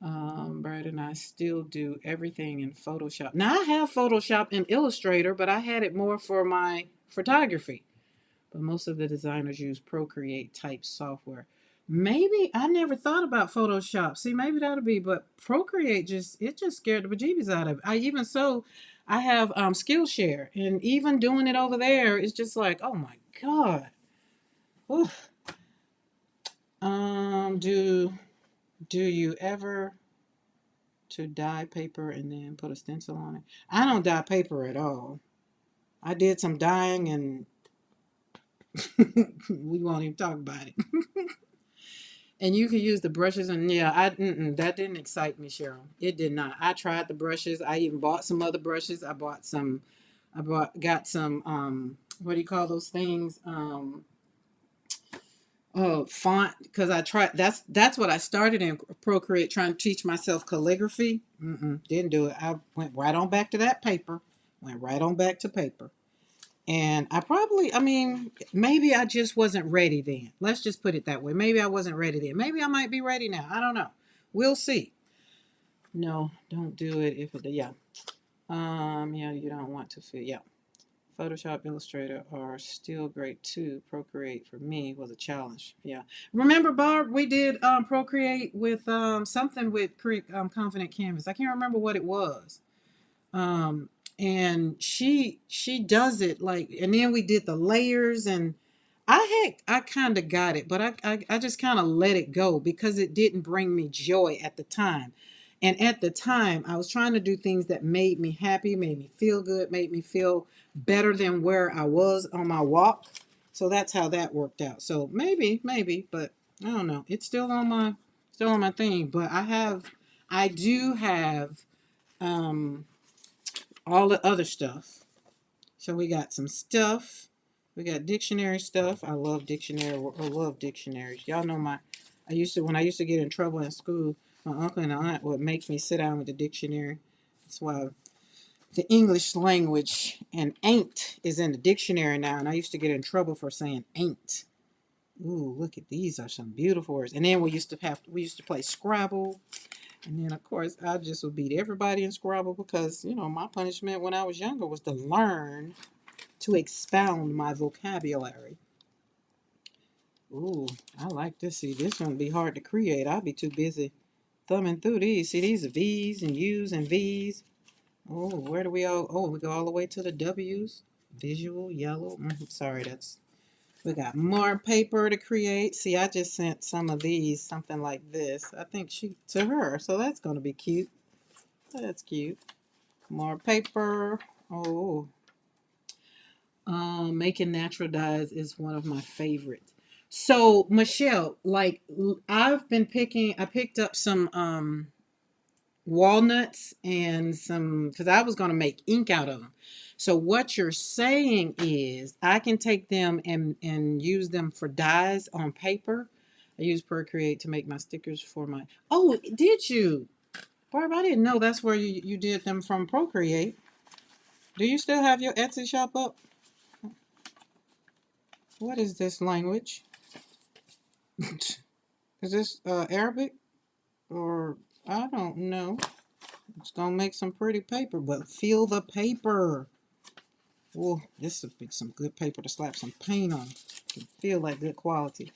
Brad and I still do everything in Photoshop. Now I have Photoshop and Illustrator, but I had it more for my photography. But most of the designers use Procreate type software. Maybe I never thought about Photoshop. See, maybe that'll be, but Procreate just scared the bejeebies out of it. I have Skillshare, and even doing it over there, it's just like, oh my god. Oof. Do you ever to dye paper and then put a stencil on it? I don't dye paper at all. I did some dyeing and we won't even talk about it. And you can use the brushes, and yeah, that didn't excite me, Cheryl. It did not. I tried the brushes. I even bought some other brushes. Got some what do you call those things? Font, because I tried. That's what I started in Procreate, trying to teach myself calligraphy. Didn't do it. I went right on back to that paper. Went right on back to paper. And I mean, maybe I just wasn't ready then. Let's just put it that way. Maybe I wasn't ready then. Maybe I might be ready now. I don't know. We'll see. No, don't do it if it, yeah. Yeah, you don't want to feel, yeah. Photoshop, Illustrator are still great too. Procreate for me was a challenge. Yeah. Remember, Barb, we did Procreate with something with Confident Canvas. I can't remember what it was. Um, and she does it like, and then we did the layers, and I kind of got it, but I just kind of let it go because it didn't bring me joy at the time. And at the time, I was trying to do things that made me happy, made me feel good, made me feel better than where I was on my walk. So that's how that worked out. So maybe, but I don't know. It's still on my thing. But I do have um, all the other stuff. So we got some stuff. We got dictionary stuff. I love dictionaries. Y'all know when I used to get in trouble in school, my uncle and aunt would make me sit down with the dictionary. That's why the English language and ain't is in the dictionary now, and I used to get in trouble for saying ain't. Ooh, look at these are some beautiful words. And then we used to play Scrabble. And then, of course, I just would beat everybody in Scrabble because, my punishment when I was younger was to learn to expound my vocabulary. Ooh, I like this. See, this one would be hard to create. I'd be too busy thumbing through these. See, these are V's and U's and V's. Oh, where do we all? Oh, we go all the way to the W's. Visual, yellow. Sorry, that's. We got more paper to create. See, I just sent some of these, something like this. I think to her, so that's going to be cute. That's cute. More paper. Oh, making natural dyes is one of my favorites. So, Michelle, like I picked up some walnuts and some, because I was going to make ink out of them. So what you're saying is I can take them and use them for dyes on paper. I use Procreate to make my stickers for my. Oh, did you? Barb, I didn't know that's where you did them from Procreate. Do you still have your Etsy shop up? What is this language? Is this Arabic or I don't know. It's gonna make some pretty paper, but feel the paper. Oh, this would be some good paper to slap some paint on. You can feel that good quality.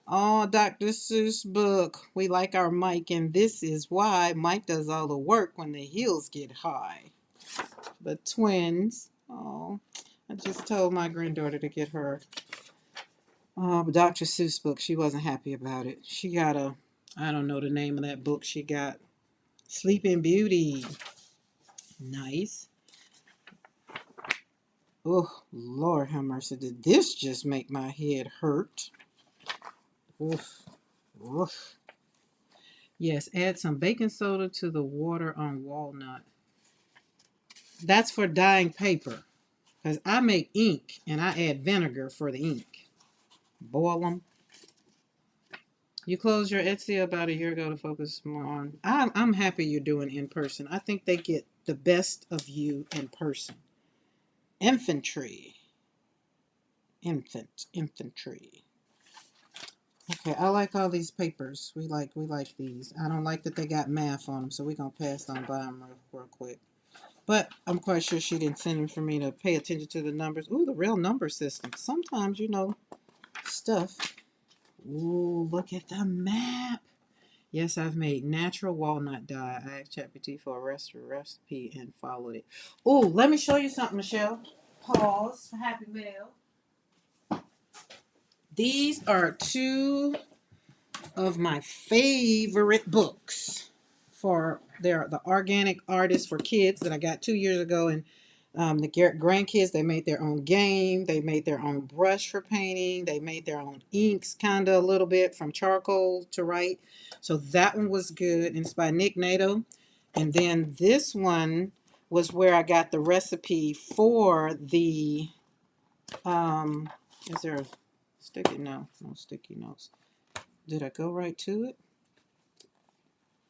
Oh, Dr. Seuss book. We like our Mike, and this is why Mike does all the work when the heels get high. The twins. Oh, I just told my granddaughter to get her Dr. Seuss book. She wasn't happy about it. She got I don't know the name of that book she got. Sleeping Beauty. Nice. Oh, Lord have mercy. Did this just make my head hurt? Oof. Oof. Yes, add some baking soda to the water on walnut. That's for dyeing paper. Because I make ink and I add vinegar for the ink. Boil them. You closed your Etsy about a year ago to focus more on. I'm happy you're doing in person. I think they get the best of you in person. Infantry. Infantry. Okay, I like all these papers. We like these. I don't like that they got math on them, so we're gonna pass on by them real quick. But I'm quite sure she didn't send them for me to pay attention to the numbers. Ooh, the real number system. Sometimes, stuff. Ooh, look at the map. Yes, I've made natural walnut dye. I asked ChatGPT for a recipe and followed it. Ooh, let me show you something, Michelle. Pause. Happy Mail. These are two of my favorite books for the organic artists for kids that I got 2 years ago, and the grandkids, they made their own game, they made their own brush for painting, they made their own inks, kind of a little bit from charcoal to write. So that one was good, and it's by Nick Nato. And then this one was where I got the recipe for the is there a sticky? No sticky notes. Did I go right to it?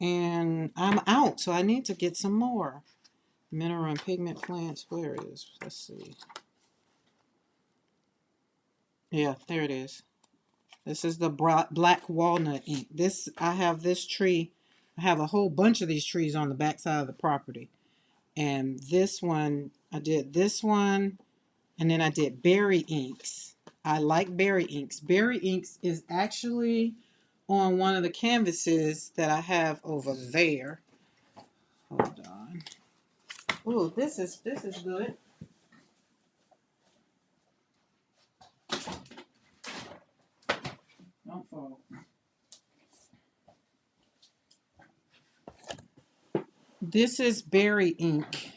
And I'm out, so I need to get some more. Mineral and pigment plants, where it is? Let's see. Yeah, there it is. This is the black walnut ink. I have this tree. I have a whole bunch of these trees on the back side of the property. And this one, I did this one, and then I did berry inks. I like berry inks. Berry inks is actually on one of the canvases that I have over there. Hold on. Ooh, this is good. Don't fall. This is berry ink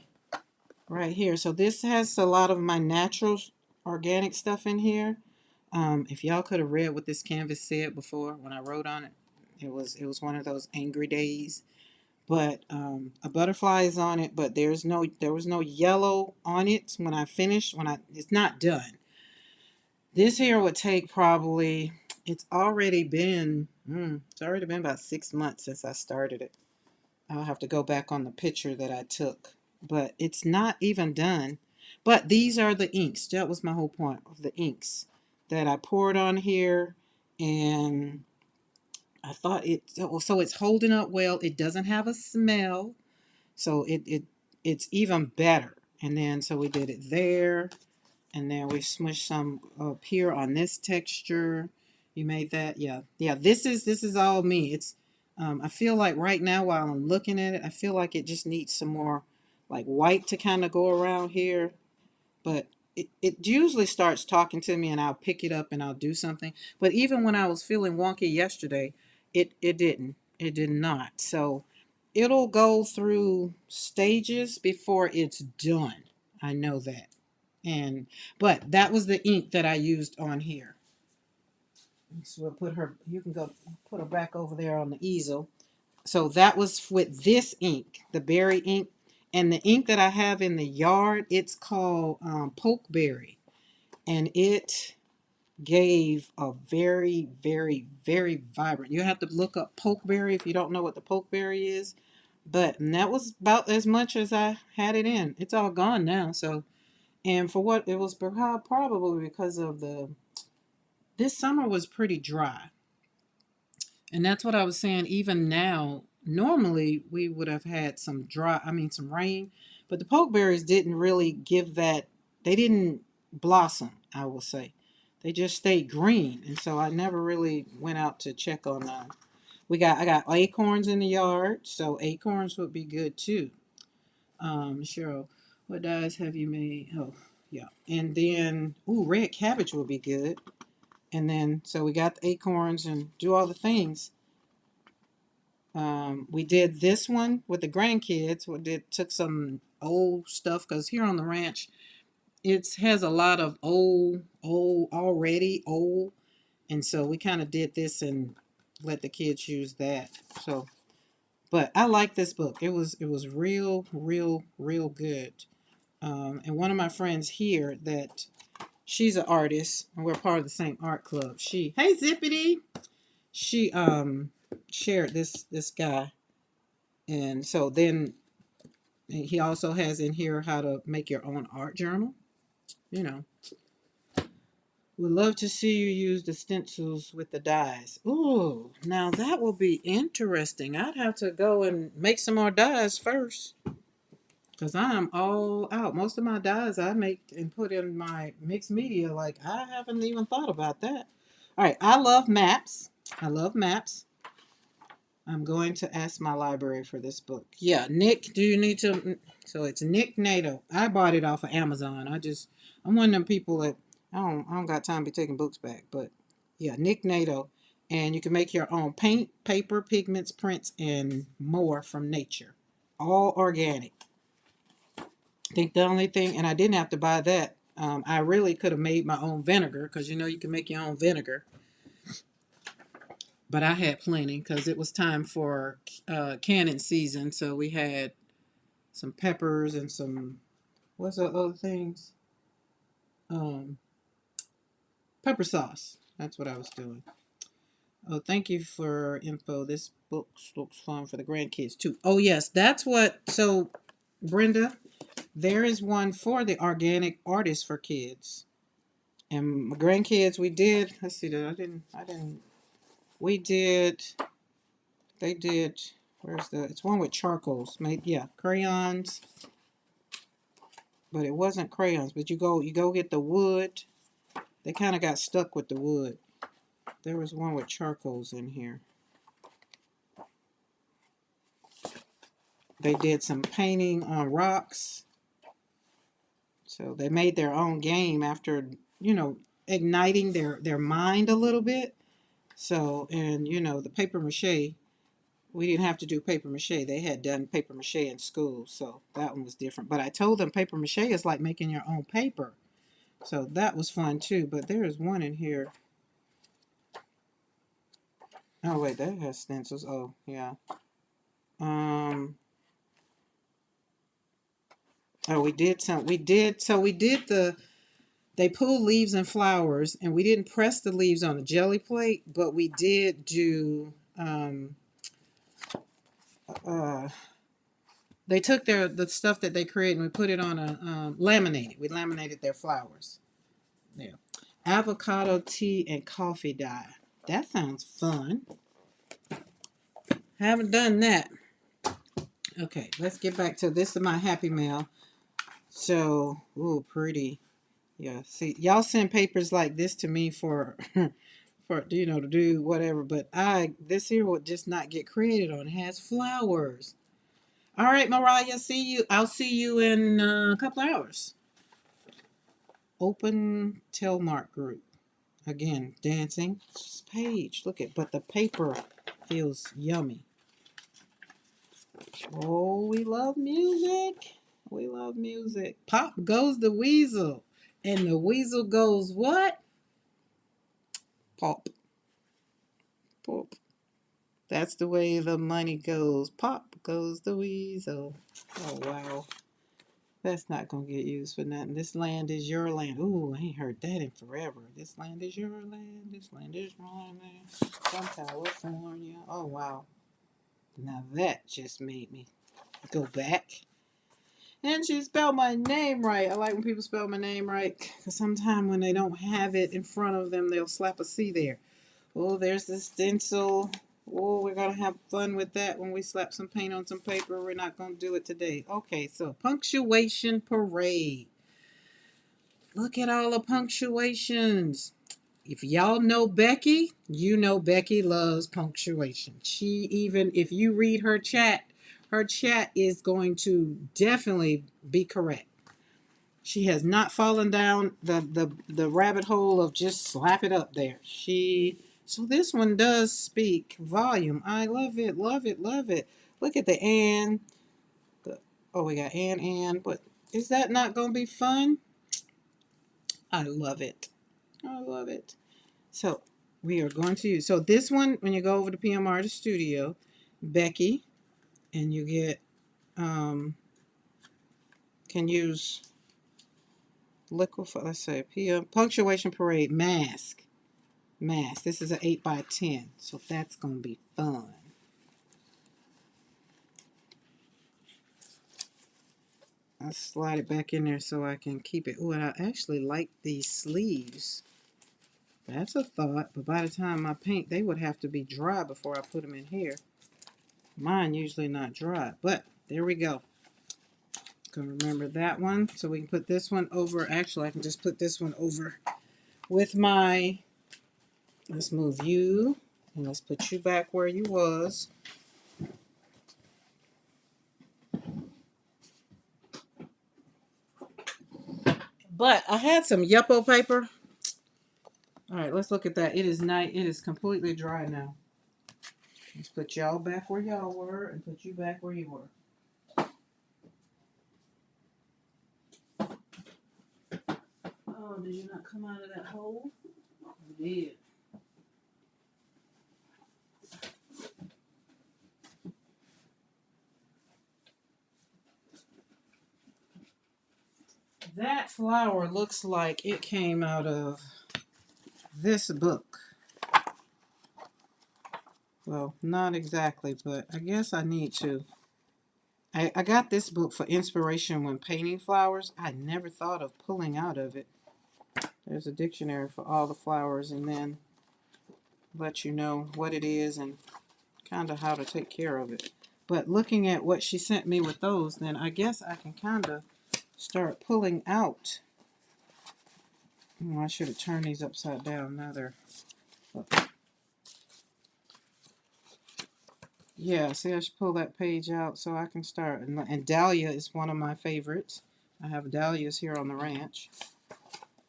right here. So this has a lot of my natural organic stuff in here. If y'all could have read what this canvas said before when I wrote on it, it was one of those angry days. But a butterfly is on it, but there was no yellow on it when I finished. It's not done. This here would take probably. It's already been about 6 months since I started it. I'll have to go back on the picture that I took, but it's not even done. But these are the inks. That was my whole point of the inks that I poured on here, and I thought so it's holding up well. It doesn't have a smell, so it's even better. And then so we did it there, and then we smushed some up here on this texture. You made that, yeah. This is all me. It's I feel like right now while I'm looking at it, I feel like it just needs some more like white to kind of go around here, but it usually starts talking to me and I'll pick it up and I'll do something. But even when I was feeling wonky yesterday, it didn't. It did not. So it'll go through stages before it's done. I know that. And but that was the ink that I used on here. So we'll put her, you can go put her back over there on the easel. So that was with this ink, the berry ink. And the ink that I have in the yard, it's called pokeberry. And it gave a very, very, very vibrant. You have to look up pokeberry if you don't know what the pokeberry is. But that was about as much as I had it in. It's all gone now. So, and for what it was, probably because of this summer was pretty dry. And that's what I was saying. Even now, normally we would have had some rain, but the pokeberries didn't really give that, they didn't blossom, I will say. They just stayed green. And so I never really went out to check on them. I got acorns in the yard, so acorns would be good too. Cheryl, what dyes have you made? Oh, yeah. And then, red cabbage would be good. And then, so we got the acorns and do all the things. We did this one with the grandkids. Took some old stuff because here on the ranch, it has a lot of already old, and so we kind of did this and let the kids use that. So, but I like this book. It was real, real, real good. And one of my friends here that she's an artist, and we're part of the same art club. Hey Zippity, she shared this guy. And so then he also has in here how to make your own art journal. You know, would love to see you use the stencils with the dies. Ooh, now that will be interesting. I'd have to go and make some more dies first because I'm all out. Most of my dies I make and put in my mixed media. Like, I haven't even thought about that. All right, I love maps. I love maps. I'm going to ask my library for this book. Yeah, Nick, do you need to? So it's Nick Nato. I bought it off of Amazon. I'm one of them people that I don't got time to be taking books back. But yeah, Nick Nato. And you can make your own paint, paper, pigments, prints, and more from nature. All organic. I think the only thing, and I didn't have to buy that. I really could have made my own vinegar because you can make your own vinegar. But I had plenty because it was time for canning season. So we had some peppers and some, what's the other things? Um, Pepper sauce. That's what I was doing. Oh, thank you for info. This book looks fun for the grandkids too. Oh, yes, that's what. So, Brenda, there is one for the organic artists for kids. And my grandkids, we did. Let's see. We did. They did. It's one with charcoals. Crayons. But it wasn't crayons. But you go get the wood. They kind of got stuck with the wood. There was one with charcoals in here. They did some painting on rocks. So they made their own game after, igniting their mind a little bit. So, and, the paper mache, we didn't have to do paper mache. They had done paper mache in school. So that one was different. But I told them paper mache is like making your own paper. So that was fun too. But there is one in here. Oh, wait, that has stencils. Oh, yeah. We did they pulled leaves and flowers, and we didn't press the leaves on a jelly plate, but we did do, they took the stuff that they created and we put it on we laminated their flowers. Yeah. Avocado tea and coffee dye. That sounds fun. Haven't done that. Okay, let's get back to this is my Happy Mail. So, pretty. Yeah, see, y'all send papers like this to me for to do whatever, but this here would just not get created on. It has flowers. All right, Mariah, I'll see you in a couple of hours. Open Telmark group. Again, dancing. Just page. Look at, but the paper feels yummy. Oh, we love music. We love music. Pop goes the weasel. And the weasel goes what? Pop. Pop. That's the way the money goes. Pop goes the weasel. Oh, wow. That's not going to get used for nothing. This land is your land. Ooh, I ain't heard that in forever. This land is your land. This land is my land. From California. Oh, wow. Now that just made me go back. And she spelled my name right. I like when people spell my name right. Because sometimes when they don't have it in front of them, they'll slap a C there. Oh, there's the stencil. Oh, we're going to have fun with that when we slap some paint on some paper. We're not going to do it today. Okay, so punctuation parade. Look at all the punctuations. If y'all know Becky, you know Becky loves punctuation. She even, if you read her chat is going to definitely be correct. She has not fallen down the rabbit hole of just slap it up there. So this one does speak volume. I love it, love it, love it. Look at the and. Oh, we got and, but is that not going to be fun? I love it. I love it. So we are going to use, so this one, when you go over to PM Artist Studio, Becky, and you get, can use liquify, let's say PM, punctuation parade, mask. This is an 8x10, so that's going to be fun. I'll slide it back in there so I can keep it. Oh, and I actually like these sleeves. That's a thought, but by the time I paint, they would have to be dry before I put them in here. Mine usually not dry, but there we go. Can remember that one. So we can put this one over. Actually, I can just put this one over with my, let's move you, and let's put you back where you was. But I had some Yupo paper. All right, let's look at that. It is nice. It is completely dry now. Let's put y'all back where y'all were and put you back where you were. Oh, did you not come out of that hole? You did. That flower looks like it came out of this book. Well, not exactly, but I guess I need to. I got this book for inspiration when painting flowers. I never thought of pulling out of it. There's a dictionary for all the flowers and then let you know what it is and kind of how to take care of it. But looking at what she sent me with those, then I guess I can kind of start pulling out. Oh, I should have turned these upside down. Now they're up. Yeah, see, I should pull that page out so I can start. And Dahlia is one of my favorites. I have dahlias here on the ranch.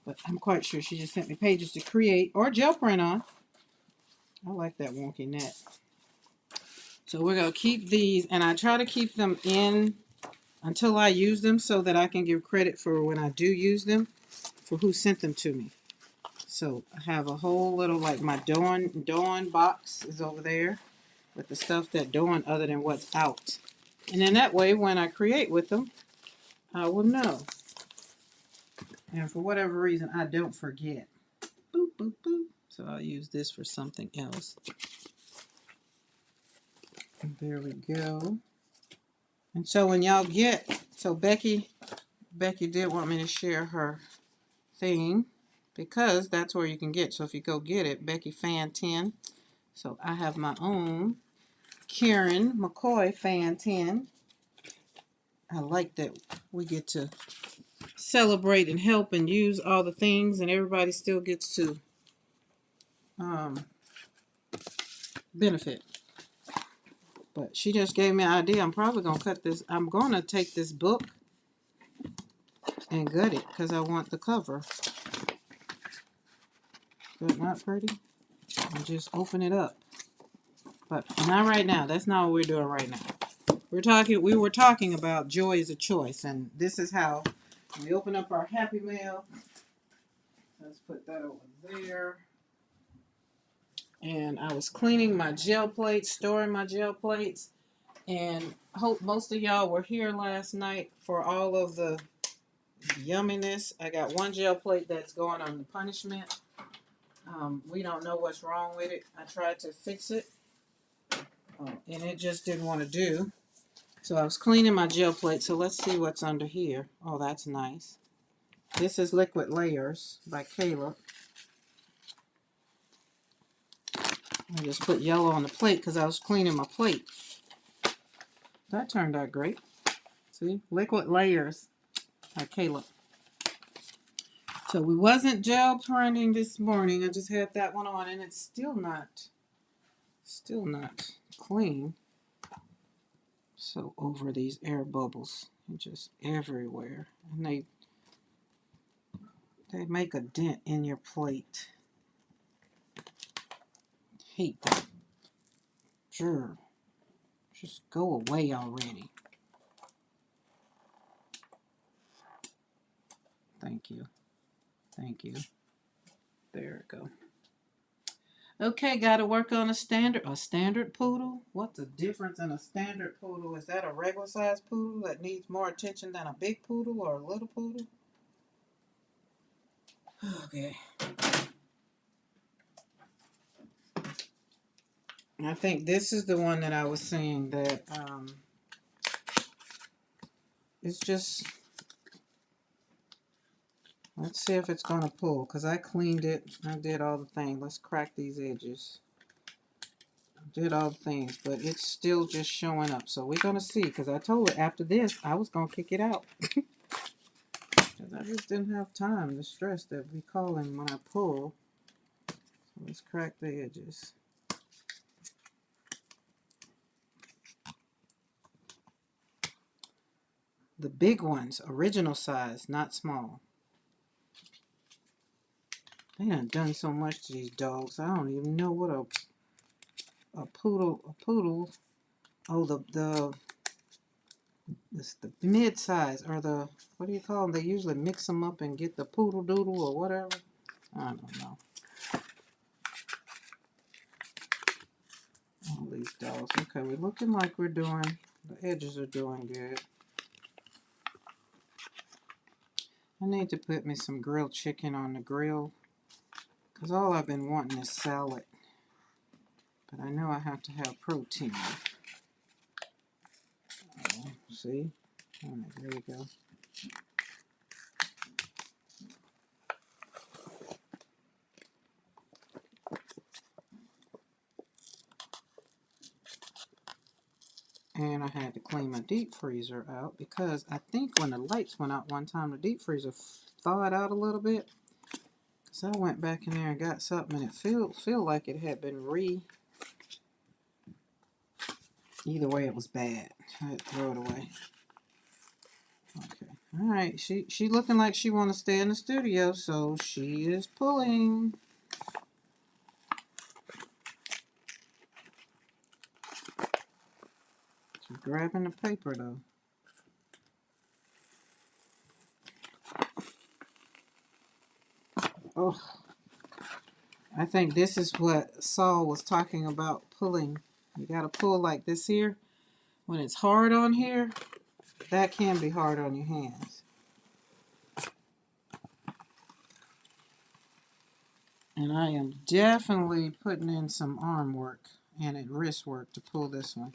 But I'm quite sure she just sent me pages to create or gel print on. I like that wonky net. So we're going to keep these, and I try to keep them in until I use them so that I can give credit for when I do use them for who sent them to me. So I have a whole little, like my Dawn box is over there with the stuff that Dawn other than what's out. And then that way when I create with them, I will know. And for whatever reason, I don't forget. Boop, boop, boop. So I'll use this for something else. And there we go. And so when y'all get, so Becky did want me to share her thing because that's where you can get. So if you go get it, Becky Fan 10. So I have my own Karen McKoy Fan 10. I like that we get to celebrate and help and use all the things and everybody still gets to benefit. But she just gave me an idea. I'm probably going to cut this. I'm going to take this book and gut it because I want the cover. But not pretty. And just open it up. But not right now. That's not what we're doing right now. We were talking about joy is a choice. And this is how we open up our Happy Mail. Let's put that over there. And I was cleaning my gel plates, storing my gel plates. And hope most of y'all were here last night for all of the yumminess. I got one gel plate that's going on the punishment. We don't know what's wrong with it. I tried to fix it, and it just didn't want to do. So I was cleaning my gel plate. So let's see what's under here. Oh, that's nice. This is Liquid Layers by Caleb. I just put yellow on the plate because I was cleaning my plate. That turned out great. See? Liquid Layers by Caleb. So we wasn't gel printing this morning. I just had that one on, and it's still not clean. So over these air bubbles, just everywhere, and they make a dent in your plate. Hate that. Sure, just go away already. Thank you. Thank you. There we go. Okay, got to work on a standard poodle. What's the difference in a standard poodle? Is that a regular size poodle that needs more attention than a big poodle or a little poodle? Okay. I think this is the one that I was saying that it's just, let's see if it's going to pull, because I cleaned it. I did all the things. Let's crack these edges. I did all the things, but it's still just showing up. So we're going to see, because I told her after this I was going to kick it out. Because I just didn't have time to stress that we calling when I pull. So let's crack the edges. The big ones, original size, not small. They done so much to these dogs. I don't even know what a poodle. Oh, the mid-size, or the, what do you call them? They usually mix them up and get the poodle doodle or whatever. I don't know. All these dogs. Okay, we're looking like we're doing, the edges are doing good. I need to put me some grilled chicken on the grill, because all I've been wanting is salad. But I know I have to have protein. See? All right, there you go. And I had to clean my deep freezer out because I think when the lights went out one time, the deep freezer thawed out a little bit. So I went back in there and got something, and it feel like it had been Either way, it was bad. I had to throw it away. Okay. All right. She looking like she want to stay in the studio, so she is pulling. She's grabbing the paper though. Oh. I think this is what Saul was talking about, pulling. You got to pull like this here. When it's hard on here, that can be hard on your hands. And I am definitely putting in some arm work and wrist work to pull this one.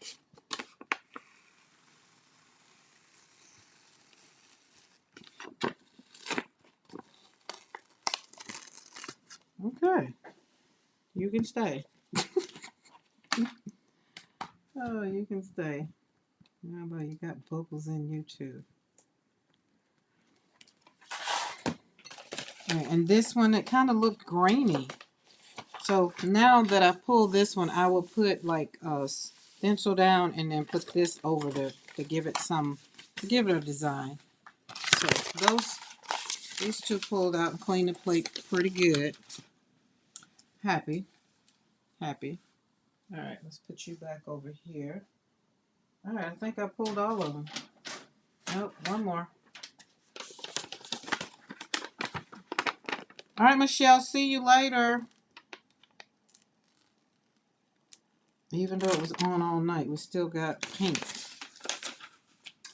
Okay. You can stay. Oh, you can stay. How about you got bubbles in you too? And this one, it kind of looked grainy. So now that I've pulled this one, I will put like stencil down and then put this over to give it a design. So these two pulled out and cleaned the plate pretty good. Happy. Happy. All right, let's put you back over here. All right, I think I pulled all of them. Nope, one more. All right, Michelle, see you later. Even though it was on all night, we still got pink.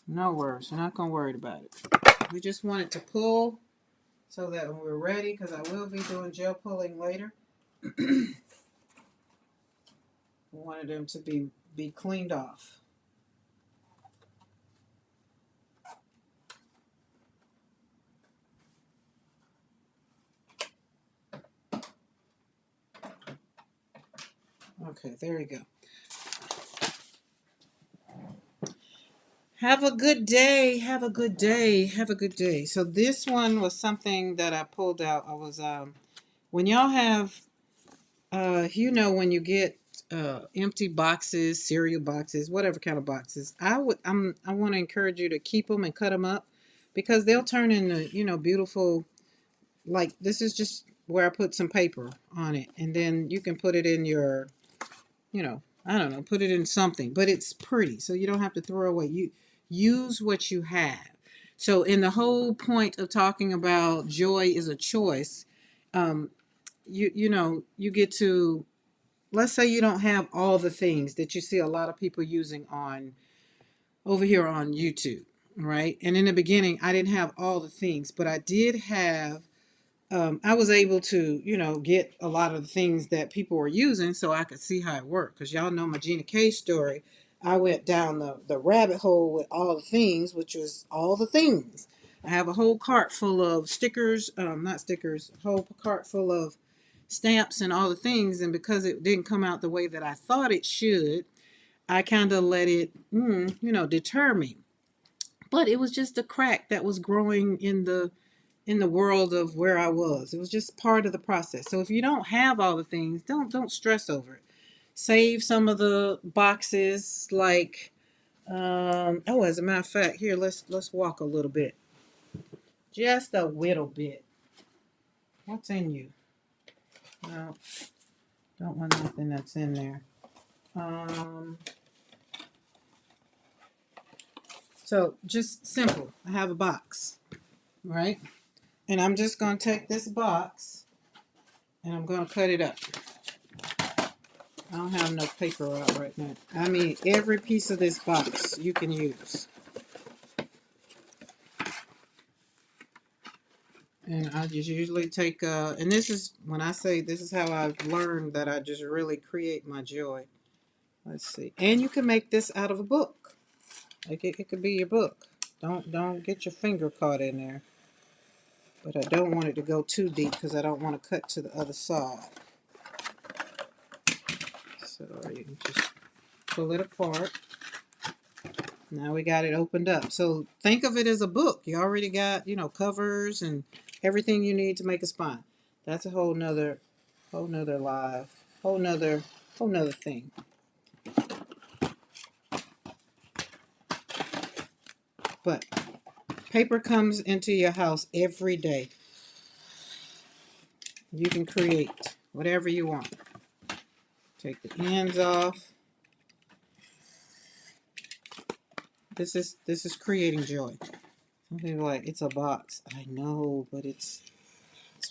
No worries, we're not going to worry about it. We just wanted to pull so that when we're ready, because I will be doing gel pulling later, we wanted them to be cleaned off. Okay, there you go. Have a good day. Have a good day. Have a good day. So this one was something that I pulled out. I was when y'all have when you get empty boxes, cereal boxes, whatever kind of boxes, I want to encourage you to keep them and cut them up because they'll turn into, beautiful. Like this is just where I put some paper on it, and then you can put it in your, I don't know, put it in something, but it's pretty, so you don't have to throw away. You use what you have. So in the whole point of talking about joy is a choice, you get to, let's say you don't have all the things that you see a lot of people using on over here on YouTube, right? And in the beginning, I didn't have all the things, but I did have I was able to, get a lot of the things that people were using so I could see how it worked. Because y'all know my Gina K story. I went down the rabbit hole with all the things, which was all the things. I have a whole cart full of stickers, not stickers, a whole cart full of stamps and all the things. And because it didn't come out the way that I thought it should, I kind of let it, deter me. But it was just a crack that was growing in the world of where I was. It was just part of the process. So if you don't have all the things, don't stress over it. Save some of the boxes, like as a matter of fact, here let's walk a little bit, just a little bit. What's in you? No, don't want nothing that's in there. So just simple. I have a box, right? And I'm just going to take this box and I'm going to cut it up. I don't have no paper out right now. I mean, every piece of this box you can use. And I just usually take, and this is, when I say this is how I've learned that I just really create my joy. Let's see. And you can make this out of a book. Like it could be your book. Don't get your finger caught in there. But I don't want it to go too deep because I don't want to cut to the other side. So you can just pull it apart. Now we got it opened up. So think of it as a book. You already got, covers and everything you need to make a spine. That's a whole nother thing. But paper comes into your house every day. You can create whatever you want. Take the ends off. This is creating joy. Some people are like, it's a box. I know, but it's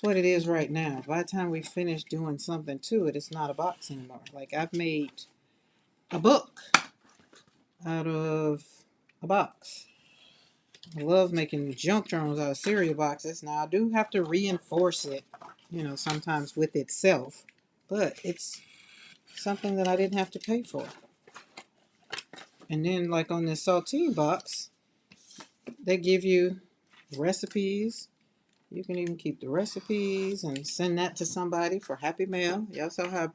what it is right now. By the time we finish doing something to it, it's not a box anymore. Like I've made a book out of a box. I love making junk journals out of cereal boxes. Now I do have to reinforce it, sometimes with itself, but it's something that I didn't have to pay for. And then like on this saltine box, they give you recipes. You can even keep the recipes and send that to somebody for Happy Mail. Y'all saw how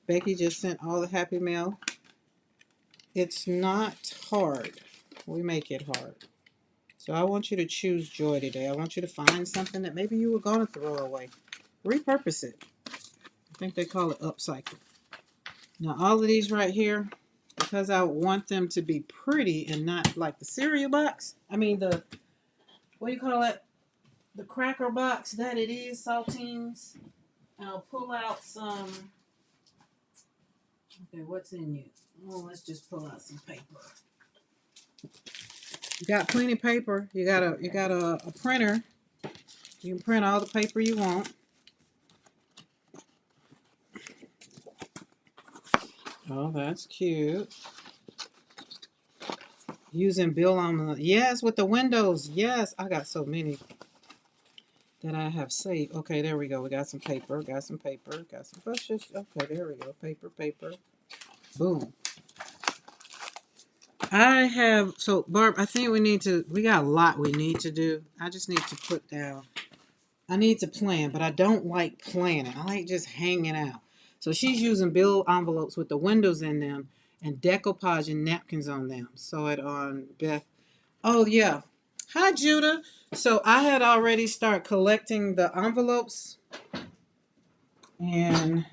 Becky just sent all the Happy Mail. It's not hard. We make it hard. So I want you to choose joy today. I want you to find something that maybe you were going to throw away. Repurpose it. I think they call it upcycle. Now all of these right here, because I want them to be pretty and not like the cereal box. I mean the, what do you call it? The cracker box that it is, saltines. I'll pull out some. Okay, what's in you? Oh, let's just pull out some paper. You got plenty of paper. You got a printer. You can print all the paper you want. Oh, that's cute. Using Bill on the, yes, with the windows. Yes, I got so many that I have saved. Okay, there we go. We got some paper. Got some paper. Got some brushes. Okay, there we go. Paper, paper. Boom. I have, so Barb, I think we got a lot we need to do. I just need to put down, I need to plan, but I don't like planning. I like just hanging out. So she's using bill envelopes with the windows in them and decoupage and napkins on them. So it on Beth. Oh yeah. Hi Judah. So I had already started collecting the envelopes, and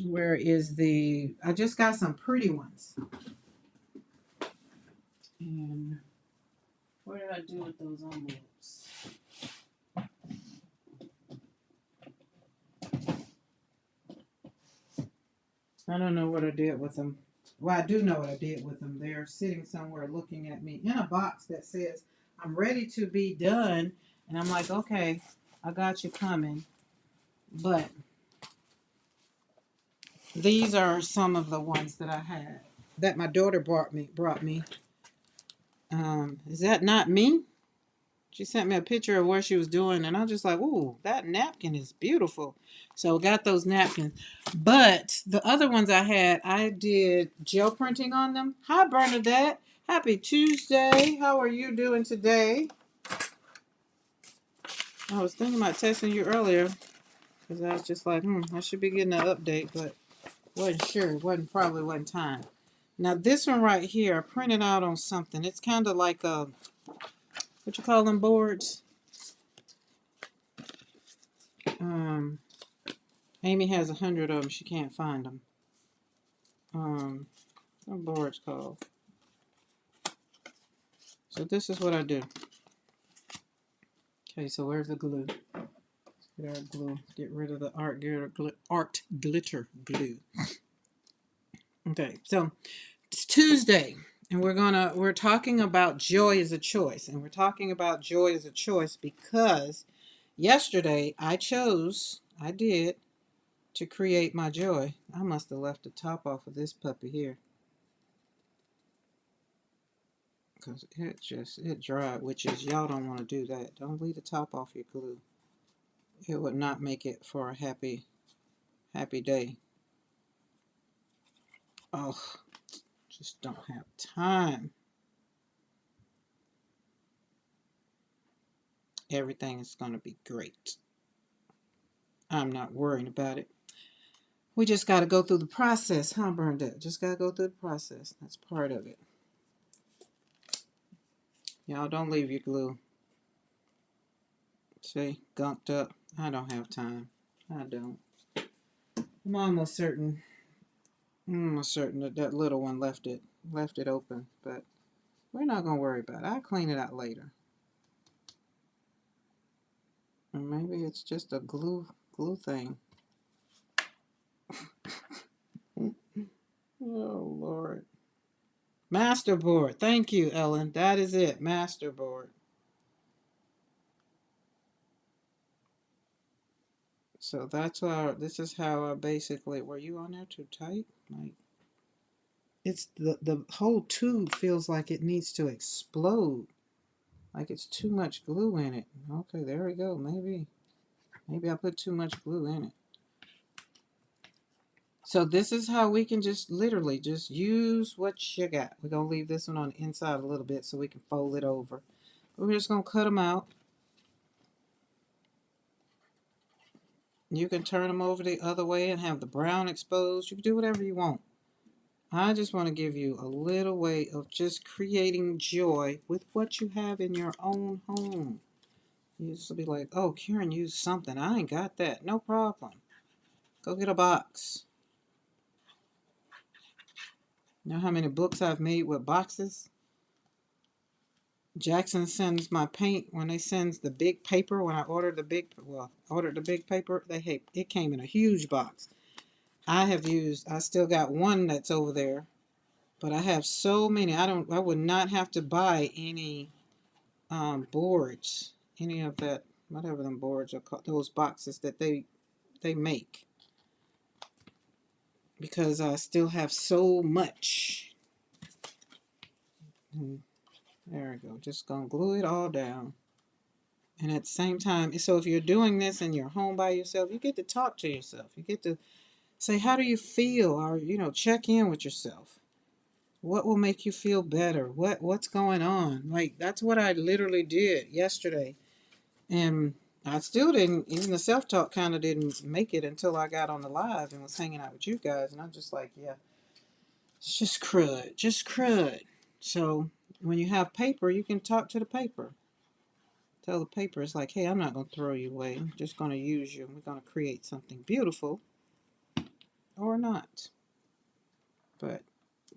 where is the, I just got some pretty ones. And what did I do with those envelopes? I don't know what I did with them. Well, I do know what I did with them. They're sitting somewhere looking at me in a box that says, I'm ready to be done. And I'm like, okay, I got you coming. But these are some of the ones that I had that my daughter brought me. Is that not me? She sent me a picture of what she was doing, and I was just like, ooh, that napkin is beautiful. So I got those napkins. But the other ones I had, I did gel printing on them. Hi, Bernadette. Happy Tuesday. How are you doing today? I was thinking about texting you earlier because I was just like, I should be getting an update, but wasn't sure. Probably wasn't time. Now, this one right here, I printed out on something. It's kind of like a, what you call them boards? Amy has 100 of them. She can't find them. What board's called? So this is what I do. Okay, so where's the glue? Let's get our glue. Get rid of the art glitter glue. Okay, so it's Tuesday, and we're talking about joy as a choice, and we're talking about joy as a choice because yesterday I did to create my joy. I must have left the top off of this puppy here. Because it dried, which is, y'all don't want to do that. Don't leave the top off your glue. It would not make it for a happy day. Oh, just don't have time. Everything is going to be great. I'm not worrying about it. We just got to go through the process, huh, Bernadette? Just got to go through the process. That's part of it. Y'all don't leave your glue. See, gunked up. I don't have time. I don't. I'm almost certain that that little one left it open, but we're not going to worry about it. I'll clean it out later. Or maybe it's just a glue thing. Oh, Lord. Masterboard. Thank you, Ellen. That is it. Masterboard. So that's this is how I basically, were you on there too tight? Like, it's the whole tube feels like it needs to explode. Like it's too much glue in it. Okay, there we go. Maybe I put too much glue in it. So this is how we can just literally just use what you got. We're going to leave this one on the inside a little bit so we can fold it over. We're just going to cut them out. You can turn them over the other way and have the brown exposed. You can do whatever you want. I just want to give you a little way of just creating joy with what you have in your own home. You just be like, oh, Karen used something. I ain't got that. No problem. Go get a box. You know how many books I've made with boxes? Jackson sends my paint when they sends the big paper. When I ordered the big, ordered the big paper, it came in a huge box. I still got one that's over there, but I have so many. I would not have to buy any boards, any of that, whatever them boards are called, those boxes that they make, because I still have so much. And there we go. Just gonna glue it all down. And at the same time, so if you're doing this and you're home by yourself, you get to talk to yourself. You get to say, how do you feel? Or, check in with yourself. What will make you feel better? What's going on? Like, that's what I literally did yesterday. And I still didn't, even the self-talk kind of didn't make it until I got on the live and was hanging out with you guys. And I'm just like, yeah, it's just crud. Just crud. So when you have paper, you can talk to the paper. Tell the paper, it's like, hey, I'm not going to throw you away. I'm just going to use you. We're going to create something beautiful or not. But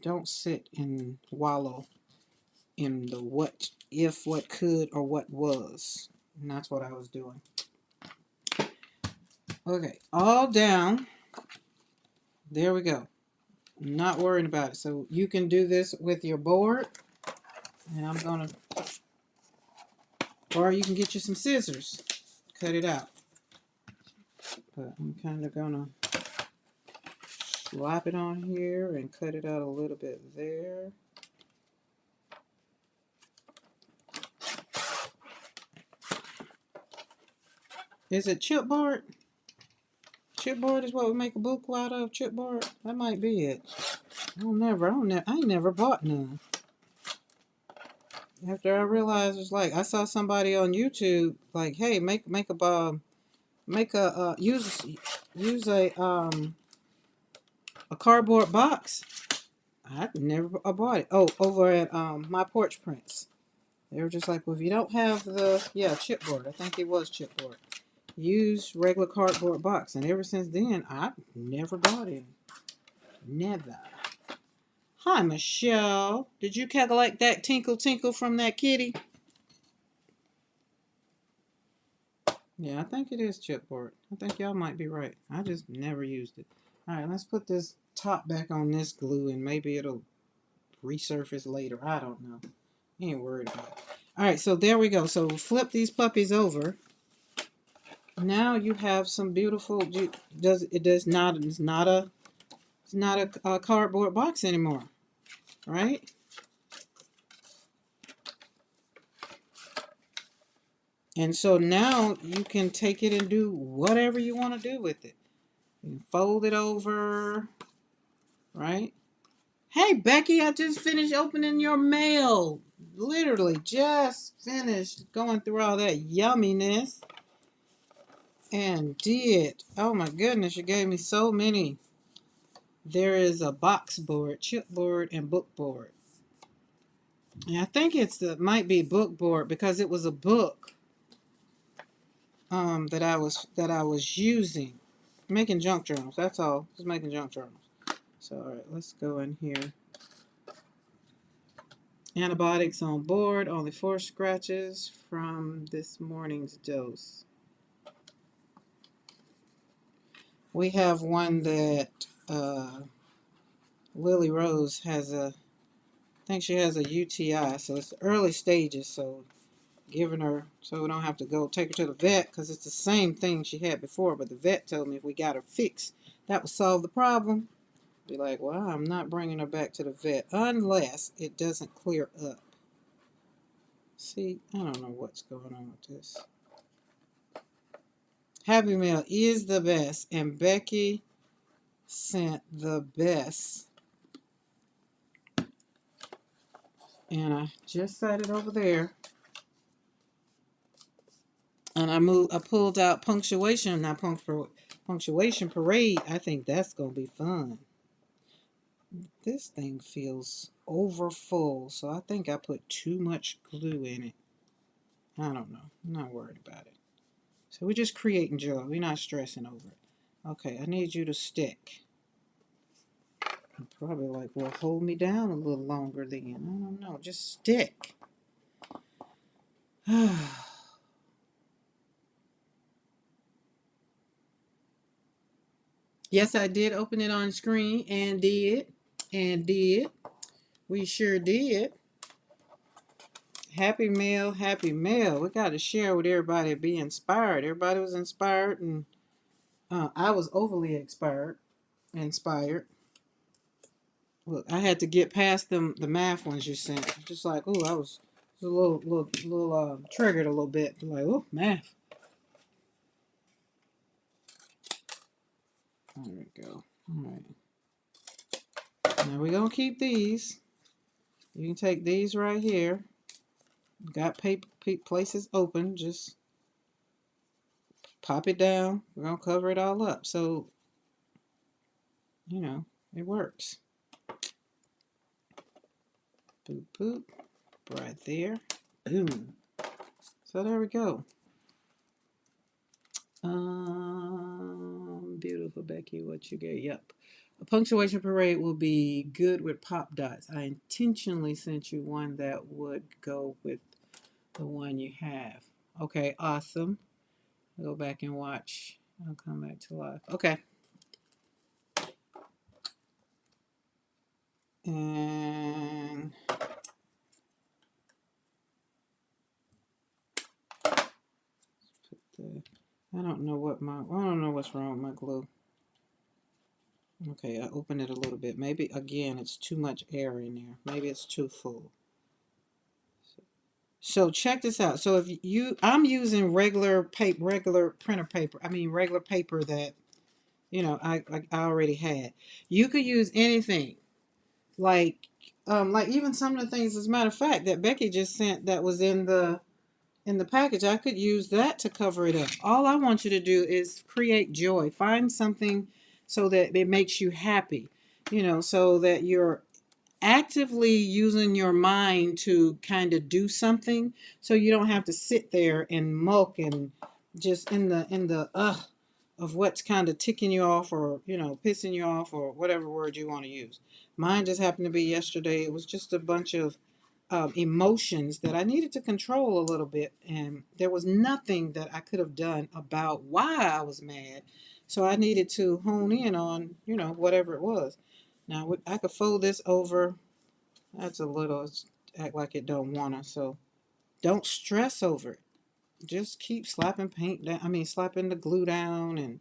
don't sit and wallow in the what if, what could, or what was. And that's what I was doing. Okay, all down. There we go. I'm not worrying about it. So you can do this with your board. And I'm going to, or you can get you some scissors. Cut it out. But I'm kind of going to slap it on here and cut it out a little bit there. Is it chipboard? Chipboard is what we make a book out of. Chipboard? That might be it. I ain't never bought none. After I realized, it's like I saw somebody on YouTube like, hey, use a cardboard box. I never bought it. Oh, over at My Porch Prints. They were just like, well, if you don't have chipboard. I think it was chipboard. Use regular cardboard box. And ever since then, I've never bought it. Never. Hi, Michelle. Did you calculate that tinkle tinkle from that kitty? Yeah, I think it is chipboard. I think y'all might be right. I just never used it. All right, let's put this top back on this glue and maybe it'll resurface later. I don't know. Ain't worried about it. All right, so there we go. So flip these puppies over. Now you have some beautiful. It's not a cardboard box anymore, right? And so now you can take it and do whatever you want to do with it. You can fold it over, right? Hey, Becky, I just finished opening your mail. Literally just finished going through all that yumminess. And oh my goodness, you gave me so many. There is a box board, chipboard, and book board. And I think might be book board because it was a book that I was using. Making junk journals, that's all. Just making junk journals. So all right, let's go in here. Antibiotics on board, only 4 scratches from this morning's dose. We have one that Lily Rose has I think she has a UTI, so it's the early stages, so giving her, so we don't have to go take her to the vet, because it's the same thing she had before, but the vet told me if we got her fixed, that would solve the problem. Be like, well, I'm not bringing her back to the vet unless it doesn't clear up. See, I don't know what's going on with this. Happy Meal is the best, and Becky sent the best. And I just set it over there. And I pulled out punctuation, not punctuation parade. I think that's going to be fun. This thing feels over full, so I think I put too much glue in it. I don't know. I'm not worried about it. So we're just creating joy. We're not stressing over it. Okay, I need you to stick. Probably like, well, hold me down a little longer then. I don't know. Just stick. Yes, I did open it on screen and did. And did. We sure did. Happy mail, happy mail. We got to share with everybody, be inspired. Everybody was inspired, and I was overly inspired. Look, I had to get past them the math ones you sent. Just like, oh, I was a little triggered a little bit. Like, oh, math. There we go. All right. Now we're gonna keep these. You can take these right here. Got paper places open. Just pop it down. We're gonna cover it all up. So, you know, it works. Boop boop. Right there. Boom. So there we go. Beautiful Becky, what you get? Yep. A punctuation parade will be good with pop dots. I intentionally sent you one that would go with the one you have. Okay, awesome. I'll go back and watch. I'll come back to life. Okay. And put the, I don't know what's wrong with my glue. Okay, I opened it a little bit. Maybe again it's too much air in there. Maybe it's too full. So check this out. So if I'm using regular printer paper. I mean regular paper that I already had. You could use anything, like even some of the things. As a matter of fact, that Becky just sent that was in the package. I could use that to cover it up. All I want you to do is create joy. Find something so that it makes you happy. So that you're actively using your mind to kind of do something, so you don't have to sit there and mulk and just in the of what's kind of ticking you off, or pissing you off, or whatever word you want to use. Mine just happened to be yesterday. It was just a bunch of emotions that I needed to control a little bit, and there was nothing that I could have done about why I was mad. So I needed to hone in on whatever it was. Now I could fold this over. That's a little, act like it don't wanna. So don't stress over it. Just keep slapping paint down. I mean, slapping the glue down, and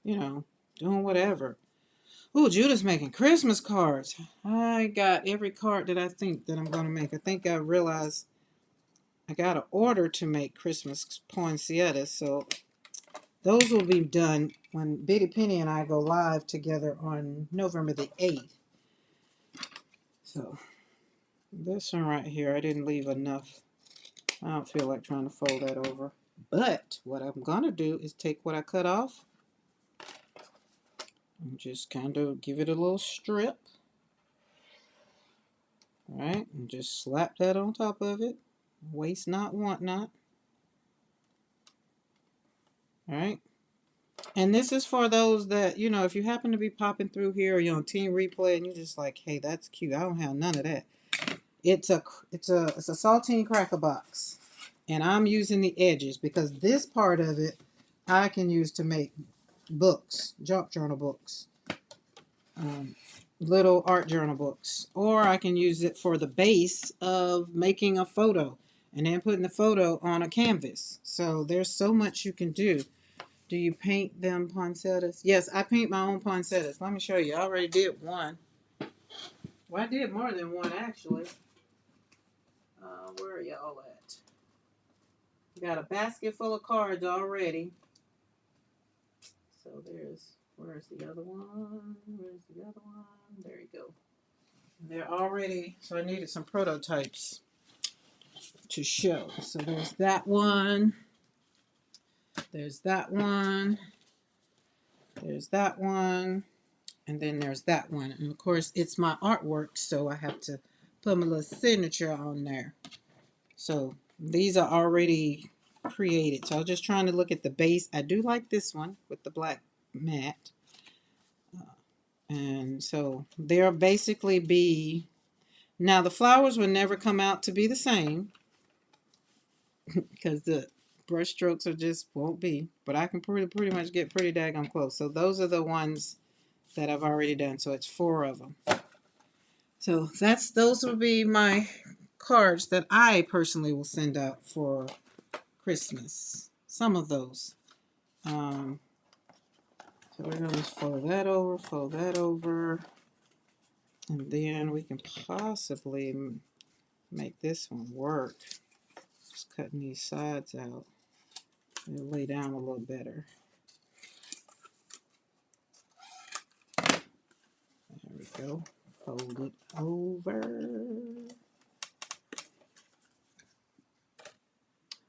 you know, doing whatever. Ooh, Judah's making Christmas cards. I got every card that I think that I'm gonna make. I think I realized I got an order to make Christmas poinsettias, so those will be done when Bitty Penny and I go live together on November the 8th. So this one right here, I didn't leave enough. I don't feel like trying to fold that over. But what I'm going to do is take what I cut off and just kind of give it a little strip. All right, and just slap that on top of it. Waste not, want not. All right. And this is for those that, if you happen to be popping through here, or you're on Team Replay and you're just like, hey, that's cute. I don't have none of that. It's a saltine cracker box. And I'm using the edges because this part of it I can use to make books, junk journal books, little art journal books. Or I can use it for the base of making a photo and then putting the photo on a canvas. So there's so much you can do. Do you paint them poinsettias? Yes, I paint my own poinsettias. Let me show you. I already did one. Well, I did more than one, actually. Where are y'all at? Got a basket full of cards already. So where's the other one? Where's the other one? There you go. And they're already, so I needed some prototypes to show. So there's that one. There's that one. There's that one. And then there's that one. And of course, it's my artwork, so I have to put my little signature on there. So these are already created. So I was just trying to look at the base. I do like this one with the black mat. And so they'll basically be, now the flowers will never come out to be the same because the brush strokes are just won't be, but I can pretty much get pretty daggone close. So those are the ones that I've already done. So it's 4 of them. So those will be my cards that I personally will send out for Christmas. Some of those. So we're going to just fold that over, and then we can possibly make this one work. Just cutting these sides out. It'll lay down a little better. There we go. Fold it over.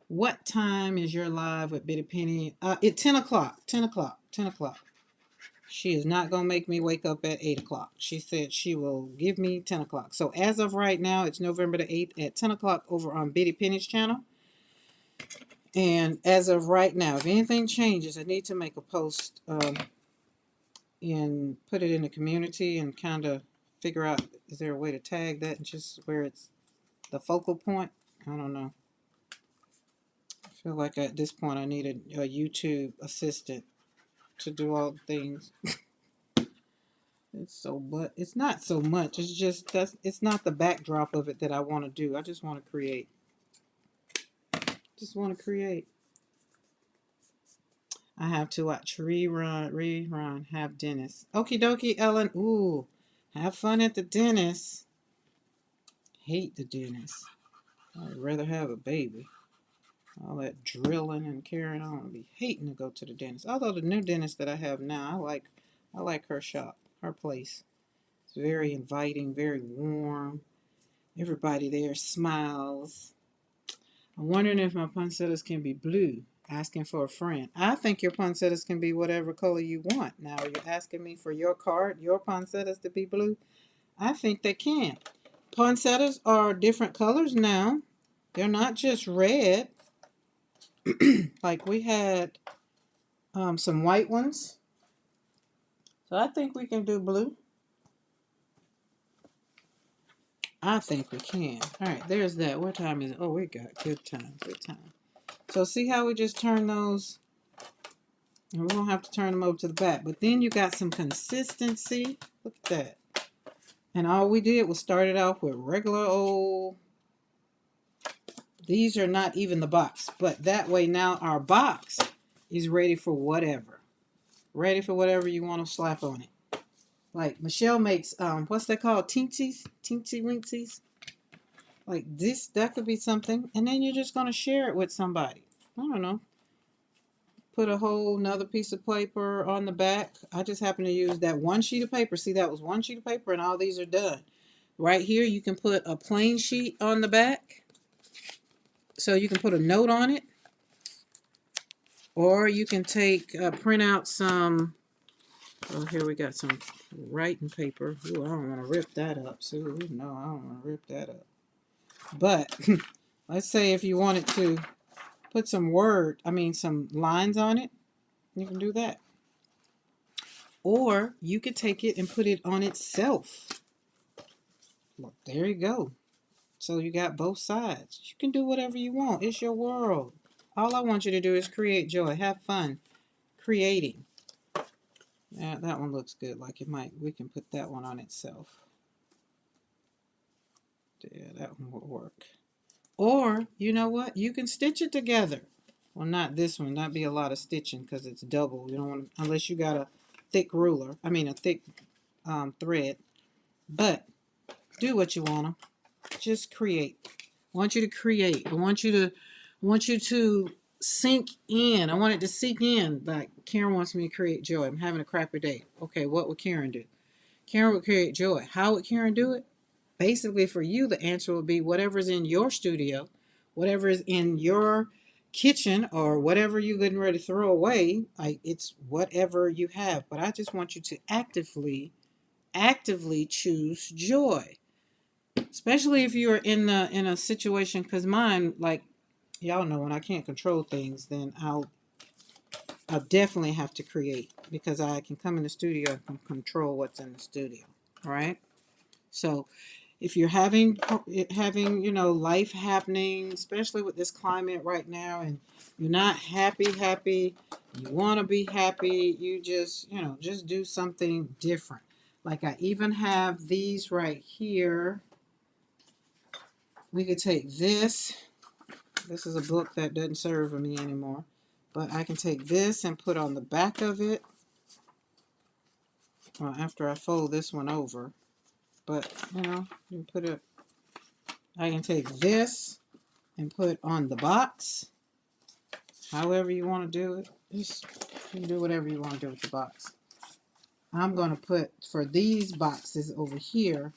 What time is your live with Bitty Penny? At 10 o'clock. 10 o'clock. 10 o'clock. She is not going to make me wake up at 8 o'clock. She said she will give me 10 o'clock. So as of right now, it's November the 8th at 10 o'clock over on Bitty Penny's channel. And as of right now, if anything changes, I need to make a post and put it in the community and kind of figure out, is there a way to tag that and just where it's the focal point? I don't know. I feel like at this point I need a YouTube assistant to do all the things. But it's not so much. It's just it's not the backdrop of it that I want to do. I just want to create. I have to watch rerun, have dentist. Okie dokie, Ellen. Ooh, have fun at the dentist. Hate the dentist. I'd rather have a baby. All that drilling and carrying on. I'd be hating to go to the dentist. Although the new dentist that I have now, I like her shop, her place. It's very inviting, very warm. Everybody there smiles. I'm wondering if my poinsettias can be blue. Asking for a friend. I think your poinsettias can be whatever color you want. Now, are you asking me for your card, your poinsettias to be blue? I think they can. Poinsettias are different colors now. They're not just red. Like we had some white ones. So I think we can do blue. I think we can. All right, there's that. What time is it? Oh, we got good time. Good time. So see how we just turn those? And we're going to have to turn them over to the back. But then you got some consistency. Look at that. And all we did was start it off with regular old. These are not even the box. But that way now our box is ready for whatever. Ready for whatever you want to slap on it. Like Michelle makes, what's that called? Teensies? Teensy winksies? Like this, that could be something. And then you're just going to share it with somebody. I don't know. Put a whole nother piece of paper on the back. I just happen to use that one sheet of paper. See, that was one sheet of paper and all these are done. Right here, you can put a plain sheet on the back. So you can put a note on it. Or you can print out some, oh, here we got some writing paper. Ooh, I don't want to rip that up. So, no, I don't want to rip that up. But let's say if you wanted to put some lines on it, you can do that. Or you could take it and put it on itself. Look, there you go. So you got both sides. You can do whatever you want. It's your world. All I want you to do is create joy. Have fun creating. Yeah, that one looks good. Like we can put that one on itself. Yeah, that one will work. Or, you know what? You can stitch it together. Well, not this one. That'd be a lot of stitching because it's double. You don't want, unless you got a thick ruler. I mean, a thick thread. But do what you want to. Just create. I want you to create. I want you to sink in. I want it to sink in. Like Karen wants me to create joy. I'm having a crappy day. Okay, what would Karen do? Karen would create joy. How would Karen do it? Basically, for you, the answer would be whatever's in your studio, whatever is in your kitchen, or whatever you're getting ready to throw away. It's whatever you have. But I just want you to actively choose joy. Especially if you're in a situation, because mine, like y'all know, when I can't control things, then I'll I definitely have to create because I can come in the studio and control what's in the studio, right? So if you're having life happening, especially with this climate right now, and you're not happy, you want to be happy, you just do something different. Like I even have these right here. We could take this. This is a book that doesn't serve me anymore, but I can take this and put on the back of it. Well, after I fold this one over, but you put it. I can take this and put on the box. However you want to do it, just you can do whatever you want to do with the box. I'm going to put, for these boxes over here,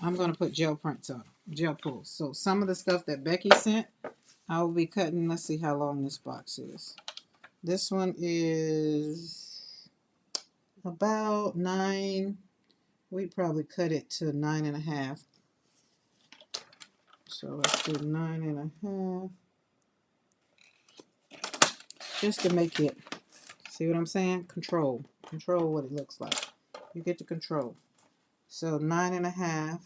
I'm going to put gel prints on, gel pulls. So some of the stuff that Becky sent, I will be cutting. Let's see how long this box is. This one is about 9. We'd probably cut it to 9.5. So let's do 9.5. Just to make it, see what I'm saying? Control what it looks like. You get to control. So 9.5.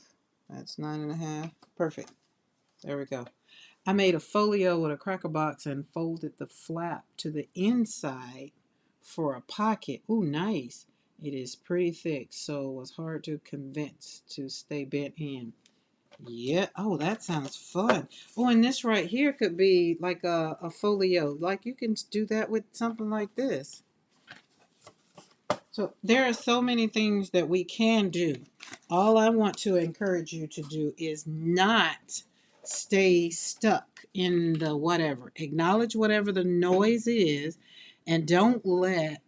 That's 9.5. Perfect. There we go. I made a folio with a cracker box and folded the flap to the inside for a pocket. Ooh, nice. It is pretty thick, so it was hard to convince to stay bent in. Yeah. Oh, that sounds fun. Oh, and this right here could be like a folio. Like you can do that with something like this. So there are so many things that we can do. All I want to encourage you to do is not stay stuck in the whatever. Acknowledge whatever the noise is, and don't let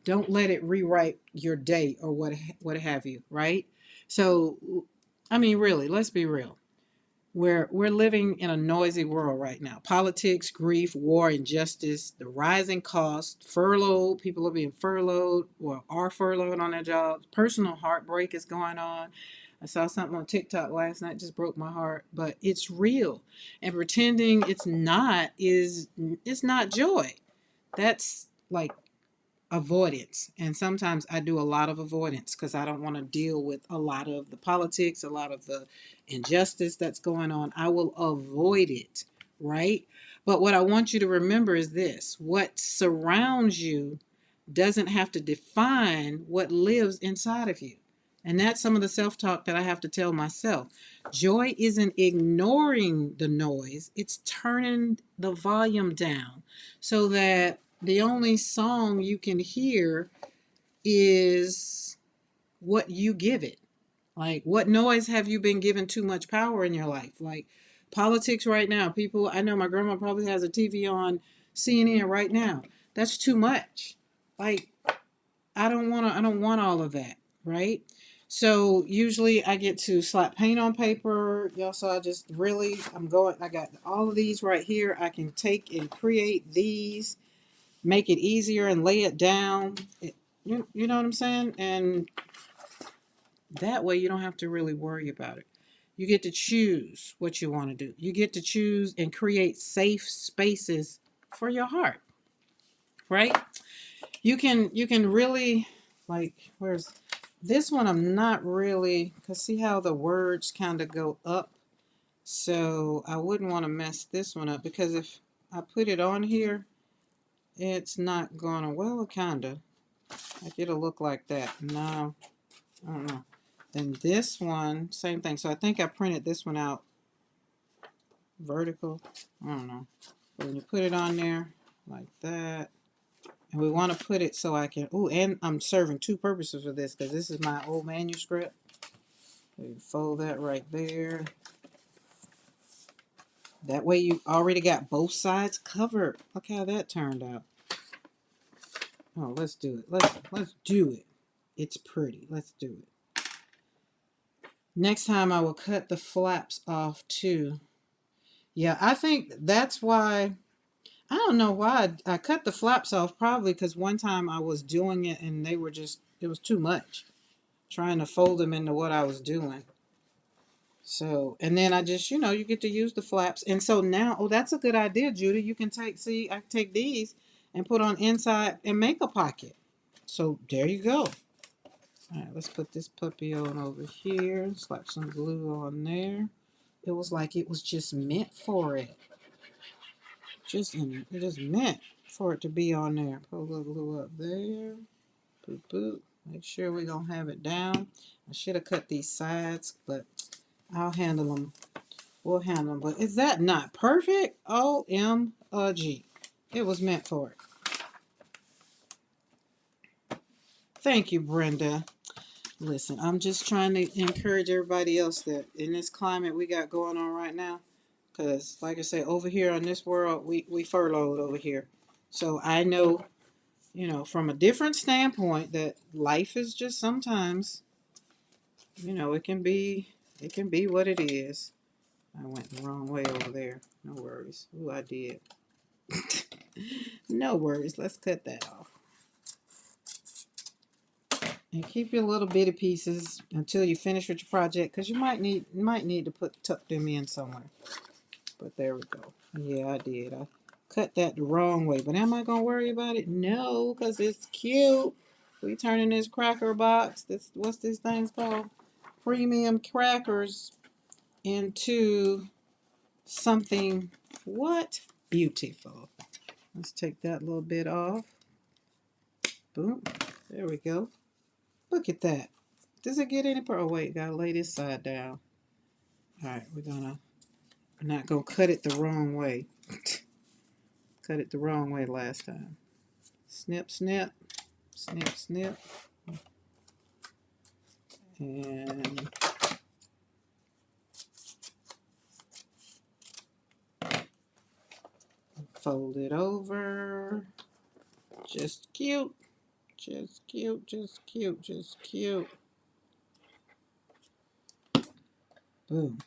it rewrite your day or what have you, right? So I mean, really, let's be real. We're living in a noisy world right now. Politics, grief, war, injustice, the rising cost, furloughed, people are being furloughed or are furloughed on their jobs. Personal heartbreak is going on. I saw something on TikTok last night, just broke my heart, but it's real. And pretending it's not joy. That's like avoidance. And sometimes I do a lot of avoidance because I don't want to deal with a lot of the politics, a lot of the injustice that's going on. I will avoid it, right? But what I want you to remember is this: what surrounds you doesn't have to define what lives inside of you. And that's some of the self-talk that I have to tell myself. Joy isn't ignoring the noise, it's turning the volume down so that the only song you can hear is what you give it. Like, what noise have you been given too much power in your life? Like, politics right now. People, I know my grandma probably has a TV on CNN right now. That's too much. Like, I don't want all of that, right? So usually I get to slap paint on paper. Y'all saw I got all of these right here. I can take and create these, make it easier and lay it down. You know what I'm saying? And that way you don't have to really worry about it. You get to choose what you want to do. You get to choose and create safe spaces for your heart, right? You can really, like, where's this one? I'm not really, because see how the words kind of go up. So I wouldn't want to mess this one up, because if I put it on here, it's not gonna, well, kind of. Like, it'll look like that. No, I don't know. Then this one, same thing. So I think I printed this one out vertical. I don't know. But when you put it on there like that, and we want to put it so I can, oh, and I'm serving two purposes with this because this is my old manuscript. So fold that right there. That way you already got both sides covered. Look how that turned out. Oh, let's do it. Let's do it. It's pretty. Let's do it. Next time I will cut the flaps off too. Yeah, I think that's why, I don't know why I cut the flaps off, probably because one time I was doing it and it was too much. Trying to fold them into what I was doing. So, and then I just, you get to use the flaps. And so now, oh, that's a good idea, Judy. You can I can take these and put on inside and make a pocket. So there you go. All right, let's put this puppy on over here. Slap some glue on there. It was like it was just meant for it. It just meant for it to be on there. Put a little glue up there. Boop, boop. Make sure we don't have it down. I should have cut these sides, but I'll handle them. We'll handle them. But is that not perfect? OMG. It was meant for it. Thank you, Brenda. Listen, I'm just trying to encourage everybody else that in this climate we got going on right now, because like I say, over here in this world, we furloughed over here. So I know, from a different standpoint, that life is just sometimes, it can be what it is. I went the wrong way over there. No worries. Ooh, I did. No worries. Let's cut that off. And keep your little bitty pieces until you finish with your project, because you might need to tuck them in somewhere. But there we go. Yeah, I did. I cut that the wrong way. But am I gonna worry about it? No, because it's cute. We turning this cracker box. What's this thing's called? Premium crackers into something what? Beautiful. Let's take that little bit off. Boom. There we go. Look at that. Does it get any oh wait, gotta lay this side down. Alright, we're not gonna cut it the wrong way. Cut it the wrong way last time. Snip, snip, snip, snip. And fold it over. Just cute. Just cute, just cute, just cute. Boom.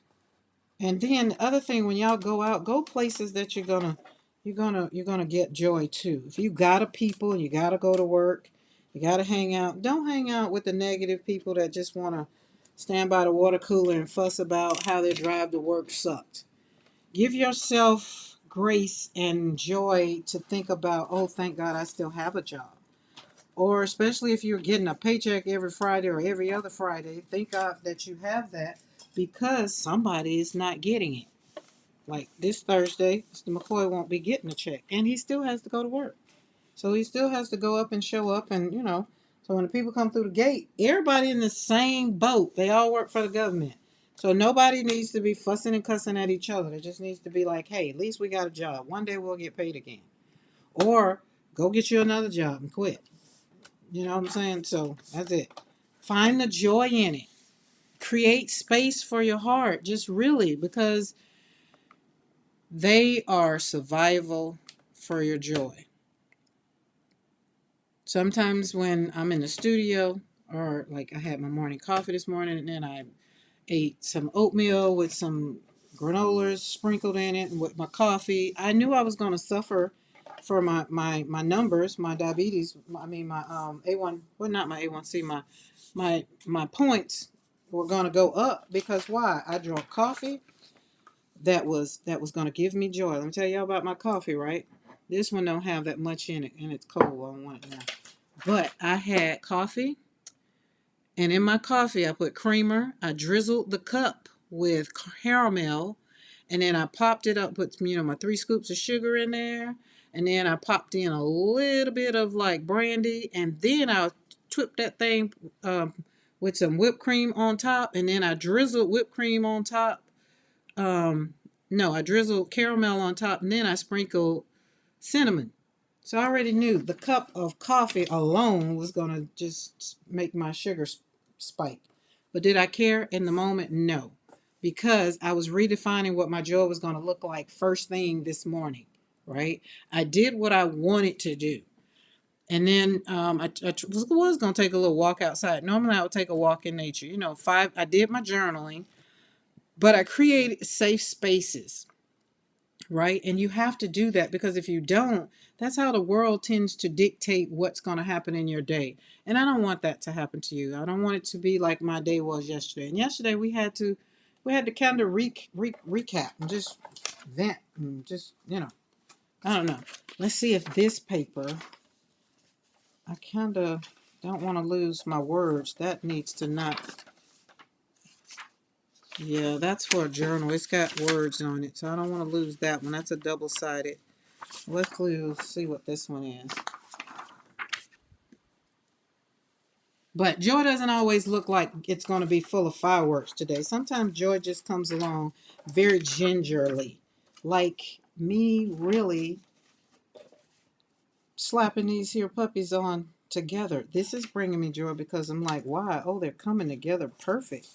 And then the other thing, when y'all go out, go places that you're gonna get joy too. If you gotta people and you gotta go to work, you gotta hang out. Don't hang out with the negative people that just wanna stand by the water cooler and fuss about how their drive to work sucked. Give yourself grace and joy to think about, oh, thank God I still have a job. Or especially if you're getting a paycheck every Friday or every other Friday, thank God that you have that, because somebody is not getting it. Like this Thursday, Mr. McCoy won't be getting a check, and he still has to go to work. So he still has to go up and show up, and so when the people come through the gate, everybody in the same boat. They all work for the government. So nobody needs to be fussing and cussing at each other. It just needs to be like, hey, at least we got a job. One day we'll get paid again. Or go get you another job and quit. You know what I'm saying? So that's it. Find the joy in it. Create space for your heart. Just really, because they are survival for your joy. Sometimes when I'm in the studio, or like I had my morning coffee this morning, and then I ate some oatmeal with some granolas sprinkled in it and with my coffee, I knew I was going to suffer for my numbers, my diabetes. I mean my A1, well, not my A1C, my points were going to go up, because why? I drank coffee that was going to give me joy. Let me tell y'all about my coffee, right? This one don't have that much in it, and it's cold. I don't want it now. But I had coffee, and in my coffee I put creamer. I drizzled the cup with caramel, and then I popped it up, put my 3 scoops of sugar in there, and then I popped in a little bit of like brandy, and then I whipped that thing with some whipped cream on top, and then I drizzled whipped cream on top. No, I drizzled caramel on top, and then I sprinkled cinnamon. So I already knew the cup of coffee alone was going to just make my sugar spike. But did I care in the moment? No. Because I was redefining what my joy was going to look like first thing this morning, right? I did what I wanted to do. And then I was going to take a little walk outside. Normally I would take a walk in nature. I did my journaling, but I created safe spaces. Right? And you have to do that, because if you don't, that's how the world tends to dictate what's going to happen in your day. And I don't want that to happen to you. I don't want it to be like my day was yesterday. And yesterday we had to kind of recap and just vent and just, I don't know. Let's see if this paper, I kind of don't want to lose my words. That needs to not, yeah, that's for a journal. It's got words on it, so I don't want to lose that one. That's a double-sided. Let's see what this one is. But joy doesn't always look like it's going to be full of fireworks today. Sometimes joy just comes along very gingerly. Like me really slapping these here puppies on together. This is bringing me joy because I'm like, wow, oh, they're coming together perfect,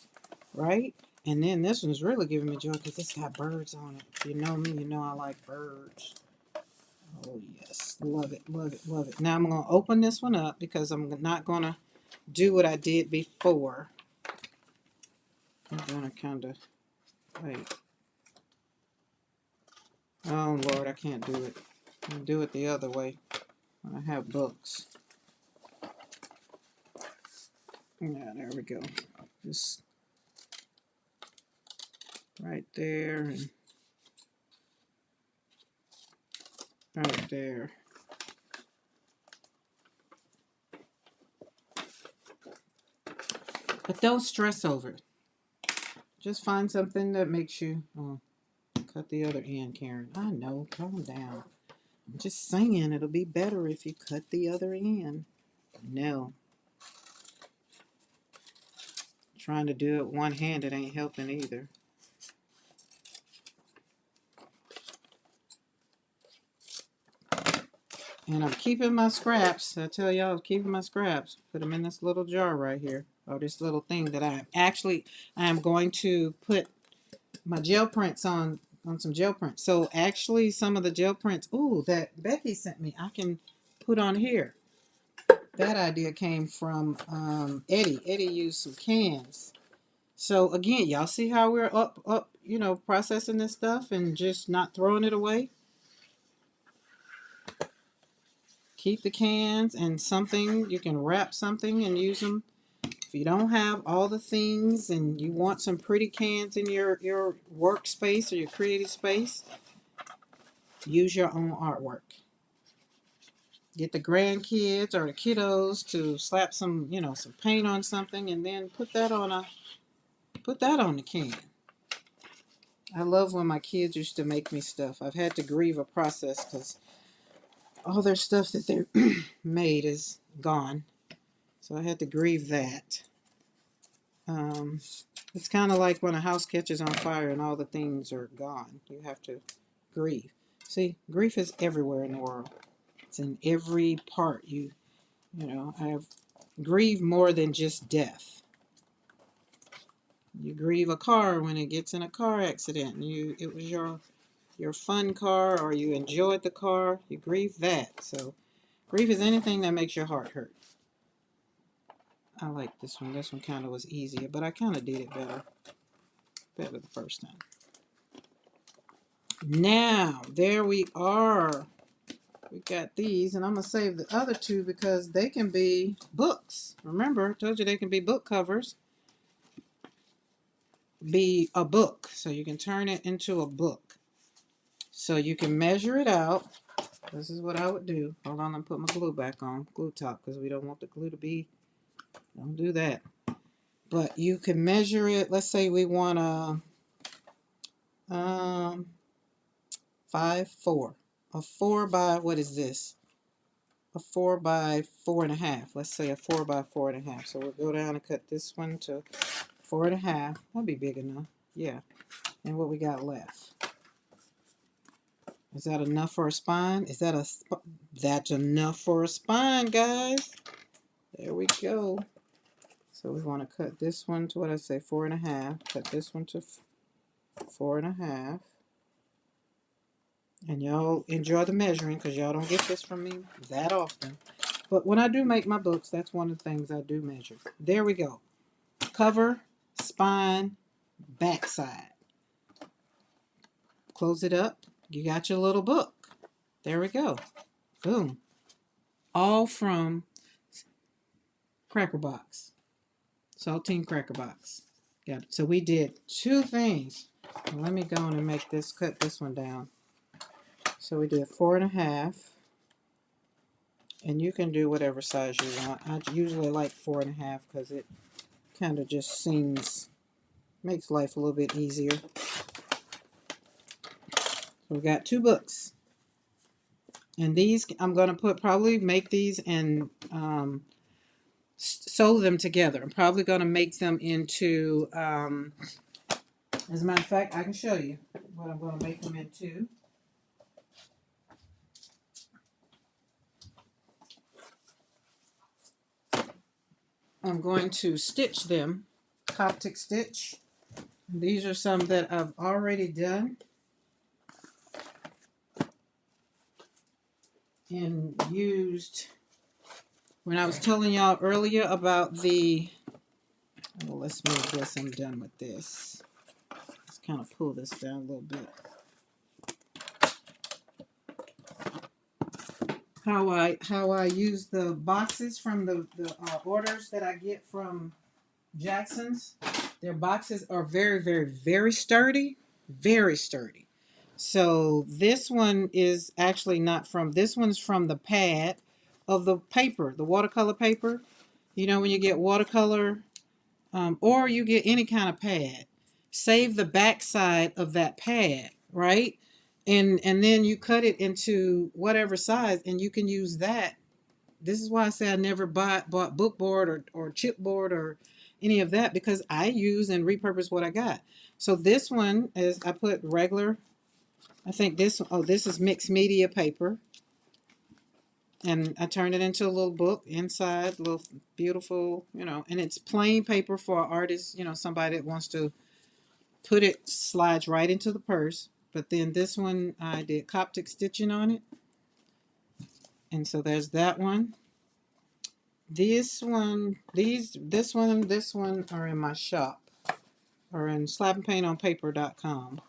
right? And then this one's really giving me joy because it's got birds on it. If you know me, you know I like birds. Oh, yes. Love it, love it, love it. Now I'm going to open this one up because I'm not going to do what I did before. I'm going to kind of, wait. Oh, Lord, I can't do it. I'll do it the other way. I have books. Yeah, there we go. Just right there and right there. But don't stress over it. Just find something that makes you, oh, cut the other end, Karen. I know, calm down. I'm just saying it'll be better if you cut the other end. No. Trying to do it one-handed ain't helping either. And I'm keeping my scraps. I tell y'all, I'm keeping my scraps. Put them in this little jar right here. Or this little thing that I am going to put my gel prints on some gel prints. So actually some of the gel prints, ooh, that Becky sent me, I can put on here. That idea came from Eddie. Eddie used some cans. So again, y'all see how we're up, you know, processing this stuff and just not throwing it away? Keep the cans and something, you can wrap something and use them. If you don't have all the things and you want some pretty cans in your workspace or your creative space, use your own artwork. Get the grandkids or the kiddos to slap some, you know, some paint on something and then put that on the can. I love when my kids used to make me stuff. I've had to grieve a process because all their stuff that they made is gone. So I had to grieve that. It's kind of like when a house catches on fire and all the things are gone. You have to grieve. See, grief is everywhere in the world. It's in every part. You know, I have grieved more than just death. You grieve a car when it gets in a car accident. It was your fun car or you enjoyed the car. You grieve that. So grief is anything that makes your heart hurt. I like this one. This one kind of was easier, but I kind of did it better the first time. Now, there we are. We got these, and I'm going to save the other two because they can be books. Remember, I told you they can be book covers. Be a book, so you can turn it into a book. So you can measure it out. This is what I would do. Hold on, I'm putting my glue back on. Glue top, because we don't want the glue to be, don't do that. But you can measure it. Let's say we want a 5-4. A 4 by, what is this? A 4 by 4.5. Let's say a 4 by 4.5. So we'll go down and cut this one to 4.5. That'll be big enough. Yeah. And what we got left. Is that enough for a spine? Is that that's enough for a spine, guys. There we go. So we want to cut this one to what I say, 4.5. Cut this one to 4.5. And y'all enjoy the measuring because y'all don't get this from me that often. But when I do make my books, that's one of the things I do measure. There we go. Cover, spine, backside. Close it up. You got your little book. There we go. Boom. All from Cracker Box. Saltine Cracker Box. Got it. So we did two things. Let me go on and make this, cut this one down So we did 4.5. And you can do whatever size you want. I usually like 4.5 because it kind of just makes life a little bit easier. So we got 2 books. And these, I'm going to probably make these and sew them together. I'm probably going to make them into, as a matter of fact, I can show you what I'm going to make them into. I'm going to stitch them, Coptic stitch. These are some that I've already done and used when I was telling y'all earlier about the, well, let's move this, I'm done with this. Let's kind of pull this down a little bit. How I use the boxes from the orders that I get from Jackson's. Their boxes are very, very, very sturdy, very sturdy. So this one is actually not from, this one's from the pad of the paper, the watercolor paper. You know, when you get watercolor, or you get any kind of pad, save the back side of that pad, right? And then you cut it into whatever size, and you can use that. This is why I say I never bought book board or chipboard or any of that, because I use and repurpose what I got. So this one is, I put regular, I think this, oh, this is mixed media paper. And I turned it into a little book inside, little beautiful, you know, and it's plain paper for an artist, you know, somebody that wants to put it, slides right into the purse. But then this one, I did Coptic stitching on it. And so there's that one. This one, this one are in my shop, or in slapandpaintonpaper.com.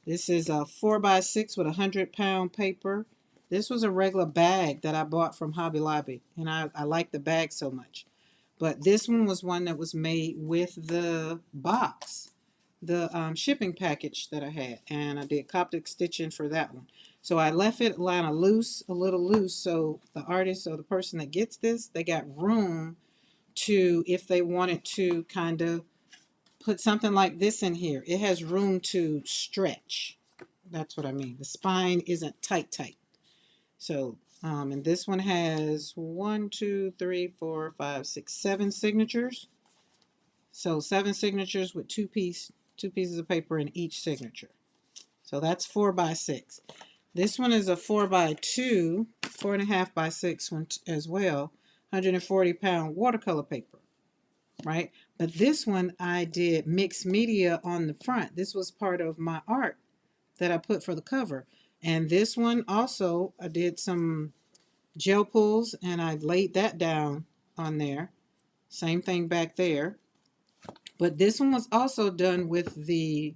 This is a 4x6 with 100-pound paper. This was a regular bag that I bought from Hobby Lobby, and I like the bag so much. But this one was one that was made with the box, the shipping package that I had, and I did Coptic stitching for that one. So I left it line of loose, a little loose, so the artist or the person that gets this, they got room to, if they wanted to kind of put something like this in here, it has room to stretch. That's what I mean. The spine isn't tight. So, and this one has 1, 2, 3, 4, 5, 6, 7 signatures. So 7 signatures with two pieces of paper in each signature. So that's 4x6. This one is a 4x2, 4.5x6 one as well, 140-pound watercolor paper, right? But this one I did mixed media on the front. This was part of my art that I put for the cover. And this one also, I did some gel pulls and I laid that down on there. Same thing back there. But this one was also done with the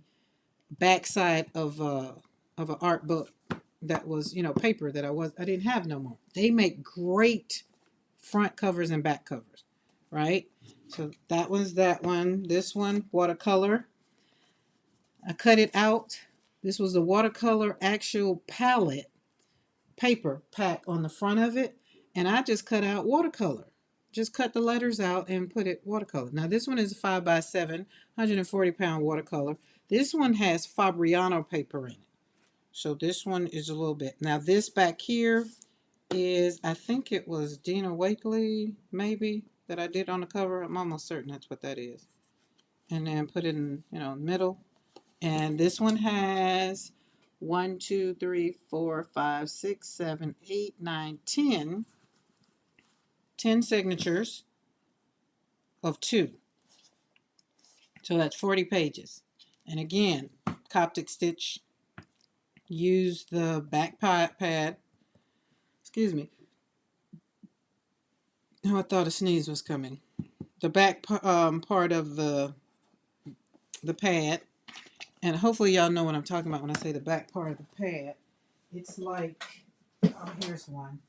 backside of an art book that was, you know, paper that I didn't have no more. They make great front covers and back covers, right? So that one's that one. This one, watercolor. I cut it out. This was the watercolor actual palette paper pack on the front of it, and I just cut out watercolor. Just cut the letters out and put it watercolor. Now this one is a 5x7, 140-pound watercolor. This one has Fabriano paper in it. So this one is a little bit. Now this back here is, I think it was Dina Wakley, maybe, that I did on the cover. I'm almost certain that's what that is. And then put it in, you know, middle. And this one has 1, 2, 3, 4, 5, 6, 7, 8, 9, 10. 10 signatures of 2. So that's 40 pages. And again, Coptic stitch, use the back pad. Excuse me. Oh, I thought a sneeze was coming. The back part of the pad. And hopefully y'all know what I'm talking about when I say the back part of the pad. It's like, oh, here's one.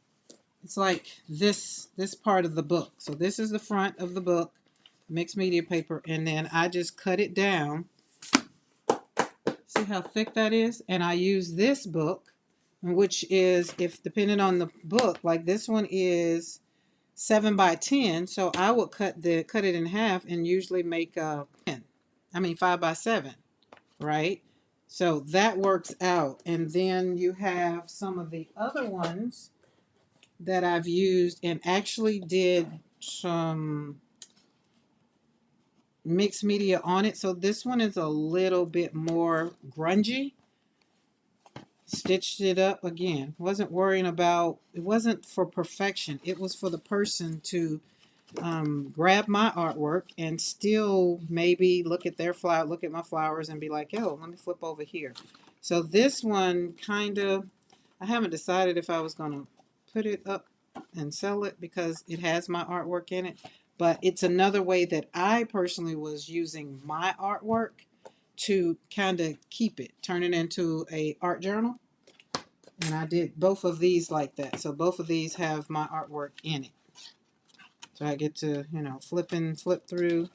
It's like this part of the book. So this is the front of the book, mixed media paper, and then I just cut it down. See how thick that is? And I use this book which is, if depending on the book, like this one is 7 by 10, so I would cut it in half and usually make a 5 by 7, right? So that works out. And then you have some of the other ones that I've used and actually did some mixed media on it. So this one is a little bit more grungy. Stitched it up again. Wasn't worrying about, it wasn't for perfection. It was for the person to grab my artwork and still maybe look at their flower, look at my flowers and be like, yo, let me flip over here. So this one kind of, I haven't decided if I was going to put it up and sell it because it has my artwork in it. But it's another way that I personally was using my artwork to kind of keep it, turn it into a art journal. And I did both of these like that. So both of these have my artwork in it. So I get to, flip through.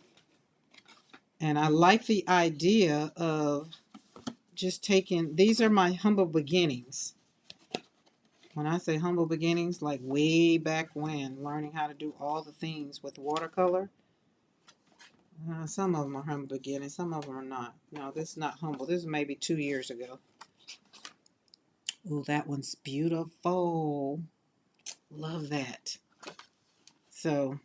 And I like the idea of just taking, these are my humble beginnings. When I say humble beginnings, like way back when, learning how to do all the things with watercolor. Some of them are humble beginnings, some of them are not. No, this is not humble. This is maybe 2 years ago. Oh, that one's beautiful. Love that. So,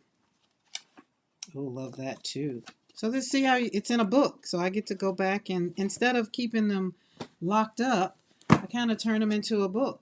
oh, love that too. So let's see how it's in a book. So I get to go back and instead of keeping them locked up, I kind of turn them into a book.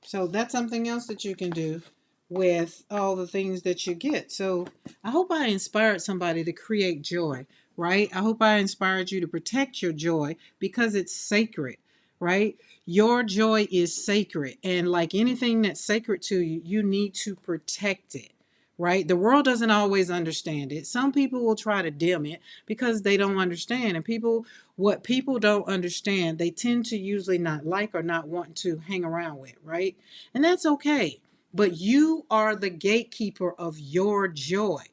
So that's something else that you can do with all the things that you get. So I hope I inspired somebody to create joy, right? I hope I inspired you to protect your joy because it's sacred, right? Your joy is sacred. And like anything that's sacred to you, you need to protect it, right? The world doesn't always understand it. Some people will try to dim it because they don't understand. And what people don't understand, they tend to usually not like or not want to hang around with, right? And that's okay. But you are the gatekeeper of your joy,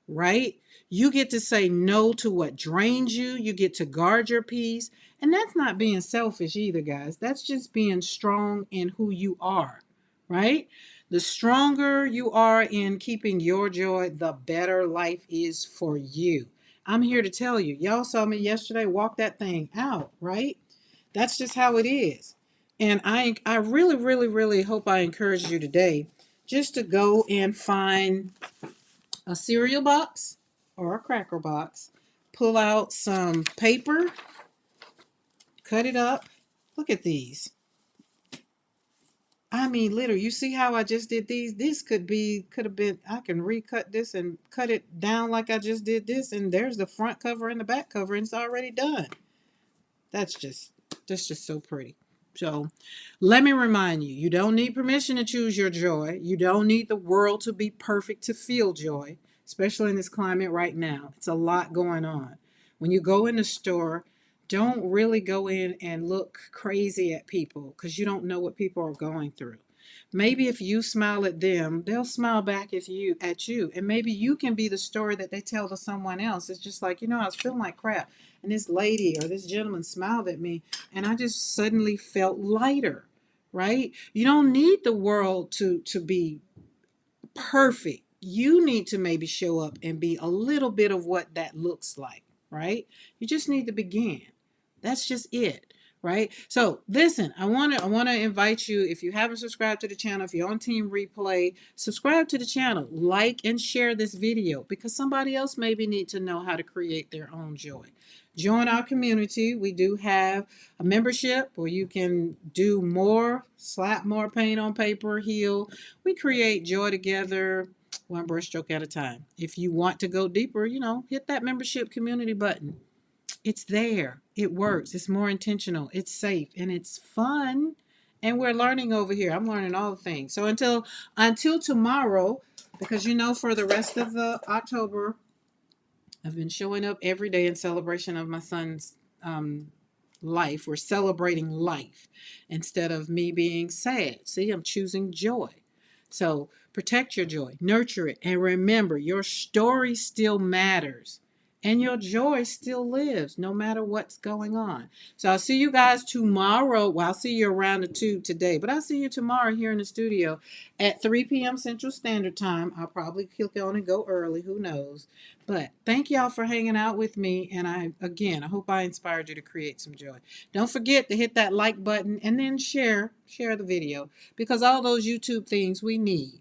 right? You get to say no to what drains you. You get to guard your peace. And that's not being selfish either, guys. That's just being strong in who you are, right? The stronger you are in keeping your joy, the better life is for you. I'm here to tell you. Y'all saw me yesterday walk that thing out, right? That's just how it is. And I really, really, really hope I encourage you today just to go and find a cereal box or a cracker box, pull out some paper, cut it up. Look at these. I mean, literally, you see how I just did these? This could have been, I can recut this and cut it down like I just did this. And there's the front cover and the back cover, and it's already done. That's just so pretty. So let me remind you, you don't need permission to choose your joy. You don't need the world to be perfect to feel joy, especially in this climate right now. It's a lot going on. When you go in the store, don't really go in and look crazy at people because you don't know what people are going through. Maybe if you smile at them, they'll smile back at you. And maybe you can be the story that they tell to someone else. It's just like, I was feeling like crap. And this lady or this gentleman smiled at me and I just suddenly felt lighter, right? You don't need the world to be perfect. You need to maybe show up and be a little bit of what that looks like, right? You just need to begin. That's just it, right? So listen, I want to invite you, if you haven't subscribed to the channel, if you're on Team Replay, subscribe to the channel, like and share this video because somebody else maybe need to know how to create their own joy. Join our community. We do have a membership where you can do more, slap more paint on paper, heal. We create joy together, one brushstroke at a time. If you want to go deeper, hit that membership community button. It's there. It works. It's more intentional. It's safe and it's fun. And we're learning over here. I'm learning all the things. So until tomorrow, because for the rest of the October, I've been showing up every day in celebration of my son's life. We're celebrating life instead of me being sad. See, I'm choosing joy. So protect your joy, nurture it, and remember your story still matters. and your joy still lives no matter what's going on. So I'll see you guys tomorrow. Well, I'll see you around the tube today, but I'll see you tomorrow here in the studio at 3 p.m. Central Standard Time. I'll probably click on and go early, who knows. But thank y'all for hanging out with me. And I hope I inspired you to create some joy. Don't forget to hit that like button and then share the video, because all those YouTube things we need.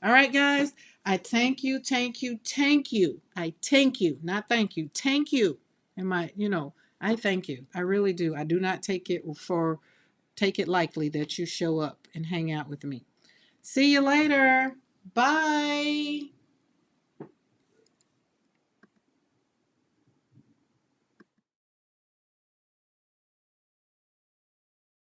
All right, guys. I thank you, thank you, thank you. I thank you, not thank you. Thank you. And I thank you. I really do. I do not take it lightly that you show up and hang out with me. See you later. Bye.